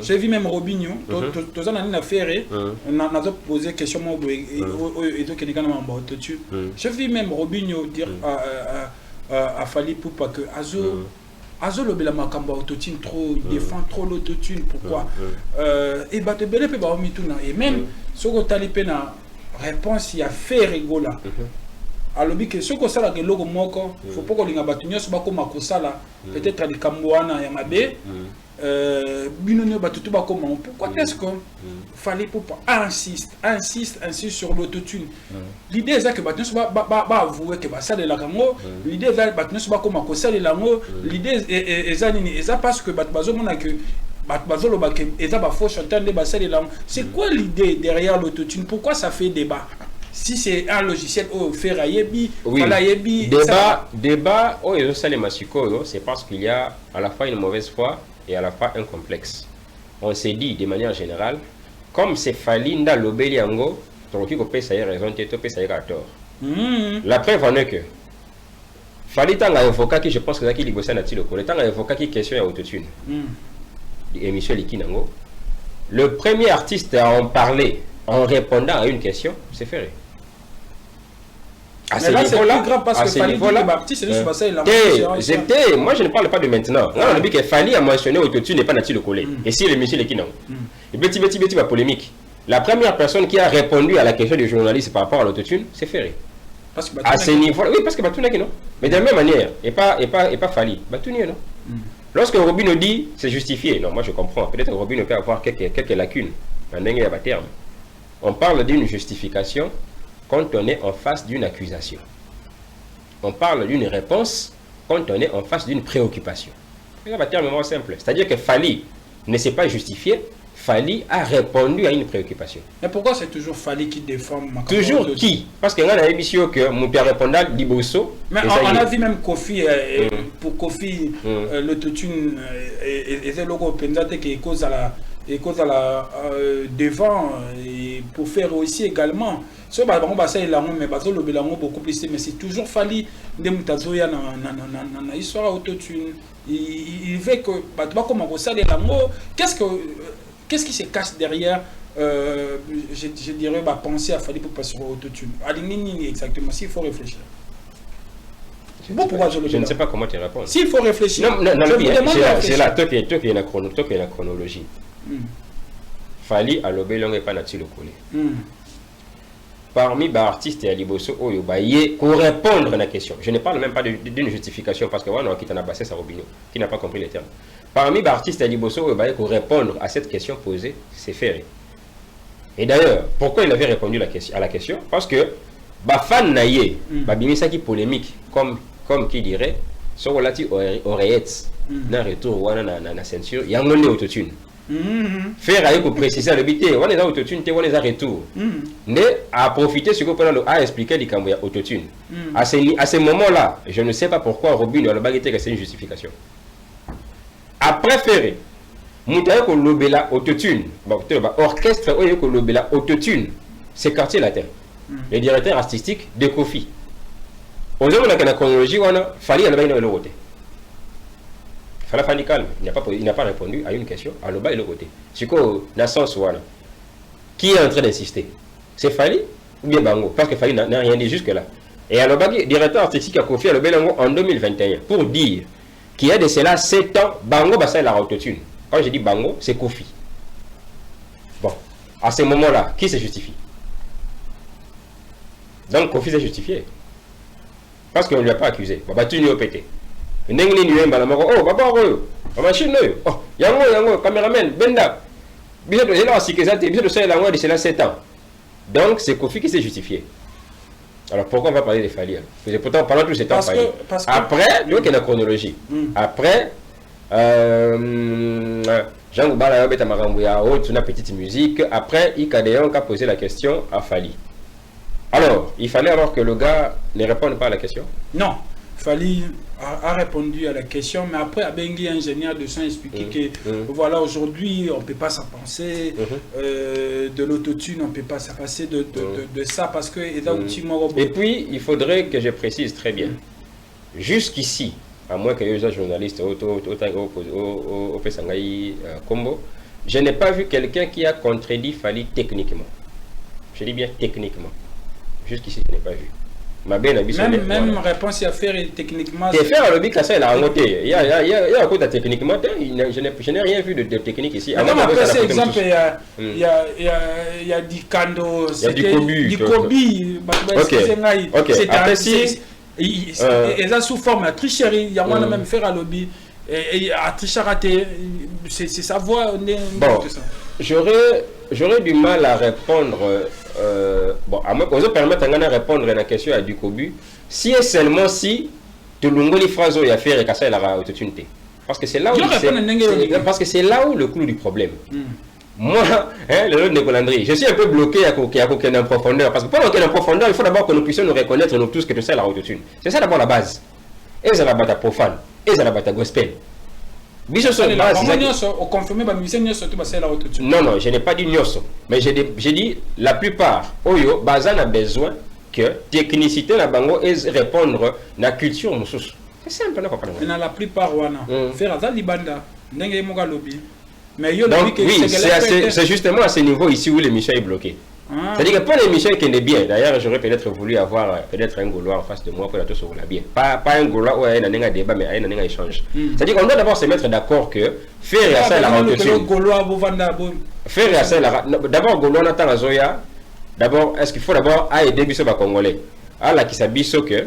j'ai vu même Robinho, tous en année affaire, on a posé question moi et donc il y a un autotune. J'ai vu même Robinho dire à Fally Ipupa que Azo lobela makamba autotune trop, il défend trop l'autotune, pourquoi? Et bah te belé pe ba omituna et même soko talipe na réponse il y a fait rigola. Alors que soko sala ke logo moko, faut pas ko linga batunya so ba ko makosala, peut-être ali kamwana ya mabe. Binono batutu ba comment? Pourquoi est-ce que Fally Ipupa insiste sur l'autotune? L'idée est que batunya so ba avouer que ba sala la kango, l'idée est que batunya so ba ko makosala la ngo, l'idée est nini, et ça parce que bazo mona que bazolo ba ke eza ba faux chanteur de ba sala la. C'est quoi l'idée derrière l'autotune? Pourquoi ça fait débat? Si c'est un logiciel faire yebi, voilà yebi. Débat c'est parce qu'il y a à la fois une mauvaise foi et à la fois un complexe. on s'est dit de manière générale, comme c'est Fali nda lobeli yango, donc il faut payer raison, tu peux payer tort. La preuve en est que Fali tanga avocat qui je pense que qui ligosa na tilo ko tanga avocat qui question ya autotune. Émission Likinango. Le premier artiste à en parler en répondant à une question, c'est Ferré. À ce niveau-là, parce que Fali dit que Baptiste, moi je ne parle pas de maintenant. On a dit que Fali a mentionné autotune n'est pas na tilo collé. Et si l'émission Likinango. Et petit va polémique. La première personne qui a répondu à la question du journaliste par rapport à l'autotune, c'est Ferré. À ce niveau, oui, parce que Batouna non. Mais de la même manière, et pas Fali, Batouna non. Lorsque Robino dit c'est justifié, non, moi je comprends. Peut-être que Robino peut avoir quelques lacunes. On parle d'une justification quand on est en face d'une accusation. On parle d'une réponse quand on est en face d'une préoccupation. C'est un terme simple. C'est-à-dire que Fali ne s'est pas justifié. Fali a répondu à une préoccupation. Mais pourquoi c'est toujours Fali qui défend toujours qui? Parce qu'il y a une émission que mon père répondait à Liboso. Mais on a vu même Kofi, pour Kofi, l'autotune et c'est le représentant qui est cause à la devant et pour faire aussi également. Ce beaucoup plus, mais c'est toujours Fali de Mutazoya dans l'histoire autotune. Il veut que comment ça les l'amour. Qu'est-ce qui se cache derrière, je dirais, penser à Fali pour passer au autotune? Exactement, s'il faut réfléchir. Je ne sais pas comment tu réponds. S'il faut réfléchir, c'est là, toi qui es la chronologie. Fali à l'obélong et pas naturel collé. Parmi les artistes et Liboso, pour répondre à la question, je ne parle même pas d'une justification parce que voilà, qui t'en a passé sa Robino, qui n'a pas compris les termes. Parmi les artistes et Liboso, pour répondre à cette question posée, c'est Ferré. Et d'ailleurs, pourquoi il avait répondu à la question? Parce que fan naïe, bimisa qui polémique, comme qui dirait, sur relati oreillettes, na retour wana na ceinture, il y a un autotune. Faire avec pour préciser le bité, on est dans autotune, on est à retour. Mais à profiter ce que pendant a expliqué les cambouis autotune. À ce moment-là, je ne sais pas pourquoi Robin a le baguette que c'est une justification. Après Ferré, Moutaye ko lobela autotune, orchestre oye ko lobela autotune, c'est Quartier Latin. Le directeur artistique de Kofi. Aux hommes la chronologie, on a fallu à le côté. Fala Fani calme, il n'a pas répondu à une question, à l'oba et le côté. C'est quoi la sens qui est en train d'insister? C'est Fali ou bien Bango? Parce que Fali n'a rien dit jusque-là. Et à l'oba, directeur artistique a confié à l'oba en 2021 pour dire qu'il y a de cela 7 ans, Bango basa la autotune. Quand je dis Bango, c'est Kofi. Bon, à ce moment-là, qui se justifie? Donc Kofi s'est justifié. Parce qu'on ne lui a pas accusé. Bah, tu n'y as pété. Oh, papa, machine, oh, yango, caméraman, benda. Bien de là, si que ça, bien de ça, de cela 7 ans. Donc, c'est Kofi qui s'est justifié. Alors, pourquoi on va parler de Fali? Pourtant, pendant tout ce temps, Fali. Après, donc, il y a une chronologie. Après, Jean Goubala, tu as petite musique. Après, Ikadeon a posé la question à Fali. Alors, il fallait alors que le gars ne réponde pas à la question? Non. Fali a répondu à la question, mais après Abengi, ingénieur de son, expliqué que voilà, aujourd'hui, on ne peut pas s'en penser de l'autotune, on ne peut pas s'en passer de ça parce que... Et puis, il faudrait que je précise très bien. Jusqu'ici, à moins que les journalistes au Pesangaï Combo, je n'ai pas vu quelqu'un qui a contredit Fali techniquement. Je dis bien techniquement. Jusqu'ici, je n'ai pas vu. Même réponse à faire techniquement. Faire le bic, ça il a remonté. Il y a un côté techniquement, je n'ai rien vu de technique ici. Après cet exemple, il y a du Kando, du Kobi. Ok. Après si ils ont sous forme de tricherie, il y a même faire à lobby et à tricher raté, c'est sa voix. Bon, j'aurais du mal à répondre. Bon, à moins qu'on se permette de répondre à la question à Dukobu, si et seulement si tu l'ungoli phrase il y a fait et qu'à la autotune. Parce que c'est là où le clou du problème. Moi, le Négolandry, je suis un peu bloqué à aucune en profondeur. Parce que pour aucune en profondeur, il faut d'abord que nous puissions nous reconnaître nous tous que tout ça la autotune. C'est ça d'abord la base. Et ça la bata profane, et ça la bata gospel. Non, non, je n'ai pas dit nyoso. Mais j'ai dit la plupart, Oyo, Bazan a besoin que technicité la bango et répondre à la culture. C'est simple, non? Mais la plupart, faire ça, Libanda, n'est pas lobby. Mais donc, oui, c'est justement à ce niveau ici où l'émission est bloquée. C'est-à-dire que pour l'émission qui est bien, d'ailleurs j'aurais peut-être voulu avoir un Gaulois en face de moi pour la tout sur la bien. Pas un Gaulois où il y a un débat, mais il y a un échange. C'est-à-dire qu'on doit d'abord se mettre d'accord que faire ça la autotune. Faire ça la d'abord Gaulois n'attend la Zoya. D'abord, est-ce qu'il faut d'abord aider biso ba Congolais? À la qui s'abisso que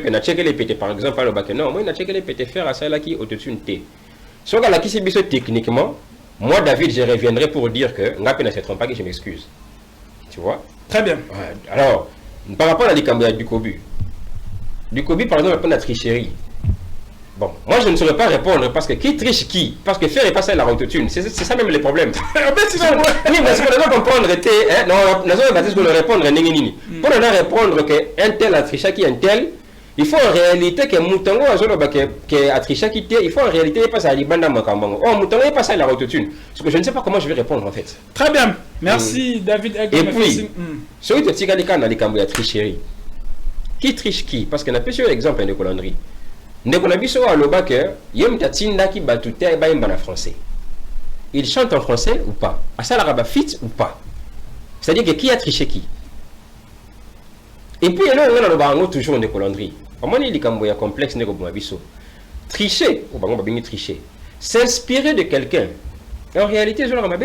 n'a checké les pété par exemple le bac. Non, moi n'a checké les pété faire ça là qui autotune T. Soit la qui s'abisso techniquement, moi David je reviendrai pour dire que Ngapi ne se trompe pas, que je m'excuse. Tu vois? Très bien. Alors, par rapport à l'Ikambia du Kobu, par exemple, répond à la tricherie. Bon, moi je ne saurais pas répondre parce que qui triche qui? Parce que faire et passer à la autotune, c'est ça même le problème. Oui, mais ce qu'on doit comprendre était, non, nous allons bâtir ce qu'on doit répondre, pour nous répondre qu'un tel a triché qui un tel, il faut en réalité que Moutango a triché qui il faut en réalité passer à l'Ibanda Makambango. Oh, Moutango est passé à la autotune. Parce que je ne sais pas comment je vais répondre en fait. Très bien. Merci David. Et puis, celui de Tigalika dans les Cambouis a tricherie. Qui triche qui? Parce qu'on a plus sur l'exemple de Colandry. Ndekonabiso a le bac, yem tatinda qui batute et baïmbana français. Il chante en français ou pas? À ça la fit ou pas? C'est-à-dire que qui a triché qui? Et puis là on a le toujours de Colandry. Comment il est complexe Ndekonabiso? Tricher, ou bien on va bien tricher. S'inspirer de quelqu'un. En réalité, je leur ai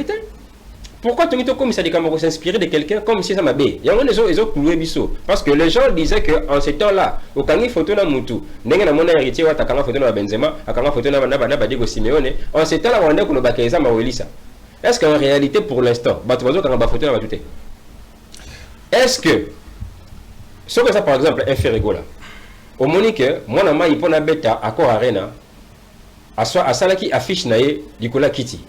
pourquoi tu as comme ça s'inspirer de quelqu'un comme si ça m'a bé? Il y a des autres cloués biso. Parce que les gens disaient qu'en ce temps-là, au Kangi photo na Moutou, n'est-ce pas mon héritier ou Takanga photo na Benzema, Akanga photo na Diego Simeone, en ce temps-là, on est qu'on a bakeza Mawelisa. Est-ce qu'en réalité, pour l'instant, Batuazo Kanga photo na Batute? Est-ce que, ce que ça par exemple, un fait rigolo, au Monique, mon ami, il peut na bêta à quoi arena, à ça qui affiche naïe, Nicolas Kitty.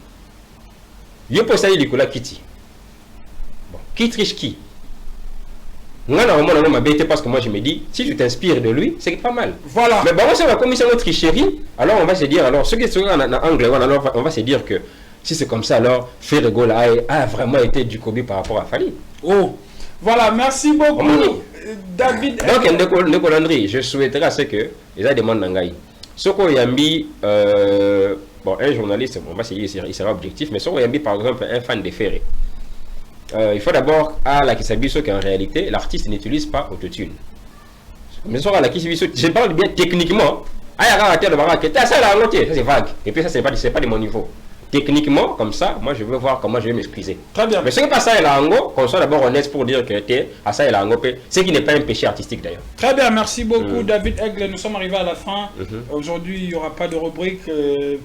Je peux saluer Nicolas Kitty. Bon, qui triche qui? Moi, normalement, on m'a bêté parce que moi, je me dis, si tu t'inspires de lui, c'est pas mal. Voilà. Mais bon, si on va commission de tricherie, alors on va se dire, alors, ceux qui sont en anglais, alors on va se dire que si c'est comme ça, alors, Ferrego a vraiment été du Kobe par rapport à Fali. Oh, voilà, merci beaucoup, David. Donc, Ndekolandry, je souhaiterais à ce que les gens demandent Nangaï. Soko Yambi, bon, un journaliste, on va se dire, il sera objectif, mais Soko Yambi, par exemple, un fan de Ferré. Il faut d'abord à la Kisabiso qu'en réalité, l'artiste n'utilise pas autotune. Mais sur la Kisabiso, je parle bien techniquement. Ça c'est vague. Et puis ça, c'est pas de mon niveau. Techniquement, comme ça, moi je veux voir comment je vais m'exprimer. Très bien. Mais ce qui n'est pas ça, qu'on soit d'abord honnête pour dire que tu es à ça, ce qui n'est pas un péché artistique d'ailleurs. Très bien, merci beaucoup David Aigle. Nous sommes arrivés à la fin. Aujourd'hui, il n'y aura pas de rubrique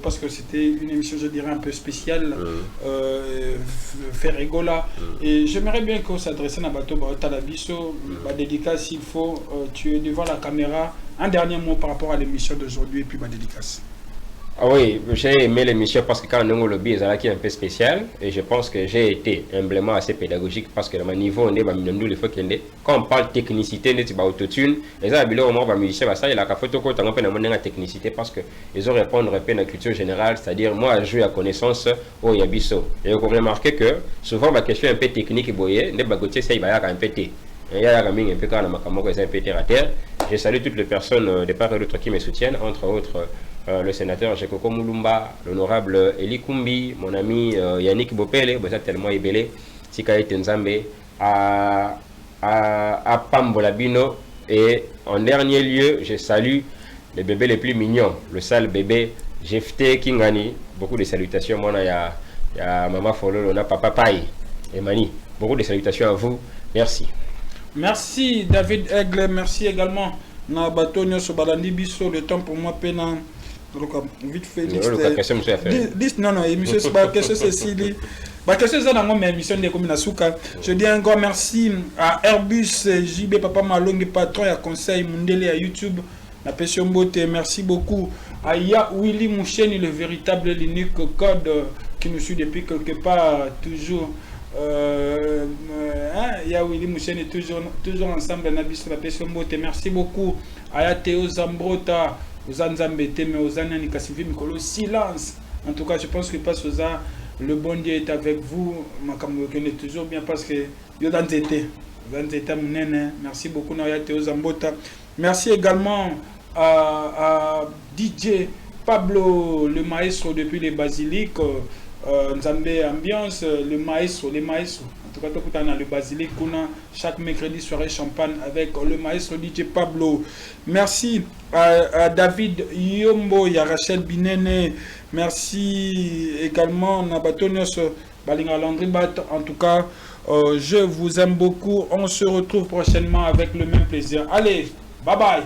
parce que c'était une émission, je dirais, un peu spéciale. Ferregola. Et j'aimerais bien que vous s'adressiez à Bato Talabiso, ma dédicace s'il faut. Tu es devant la caméra. Un dernier mot par rapport à l'émission d'aujourd'hui et puis ma dédicace. Ah oui, j'ai aimé l'émission parce que quand on a le lobby, c'est un peu spécial et je pense que j'ai été humblement assez pédagogique parce que à mon niveau, on est quand on parle technicité, on est autotune, les gens au moins musicien, ça il a photo quand on a la technicité parce que ils ont répondre un peu à la culture générale, c'est-à-dire moi je joue à connaissance au Yabiso. Et on a remarqué que souvent ma question un peu technique, boyé, ne bagotier ça il va y avoir un peu té. Il y a un peu quand on a un peu terre à terre. Je salue toutes les personnes de part et d'autre qui me soutiennent, entre autres le sénateur Jekoko Moulumba, l'honorable Eli Kumbi, mon ami Yannick Bopele, vous êtes tellement ébélé, Sikaï Tenzambe, à Pambolabino, et en dernier lieu, je salue les bébés les plus mignons, le sale bébé Jefté Kingani, beaucoup de salutations, moi, il y a Maman Folo, on a Papa Paye et Mani, beaucoup de salutations à vous, merci. Merci David Aigle, merci également na Batonio Sobalandi Biso, le temps pour moi pénal. Vite fait, non, émission c'est pas question Cécile. Bah question ça dans mon émission de commune Asuka. Je dis un grand merci à Airbus JB Papa Malongi patron et à conseil Mundele à YouTube. La passion beauté, merci beaucoup à Ya Willy Moucheni, le véritable l'unique code qui nous suit depuis quelque part toujours. Ya Willy Moucheni toujours ensemble Nabis la passion beauté. Merci beaucoup à Théo Zambrota. aux Anzambete, mais aux Ananikasivi Mikolo, silence. En tout cas, je pense que parce que ça, le bon Dieu est avec vous. Je connais toujours bien parce que merci beaucoup, merci également à DJ Pablo, le maestro depuis les basiliques. Nzambe Ambiance, les maestros. En tout cas, tout le basilique, chaque mercredi soirée champagne avec le maestro DJ Pablo. Merci à David Yombo, à Rachel Binene. Merci également à Batonios Balinga Landribat. En tout cas, je vous aime beaucoup. On se retrouve prochainement avec le même plaisir. Allez, bye bye.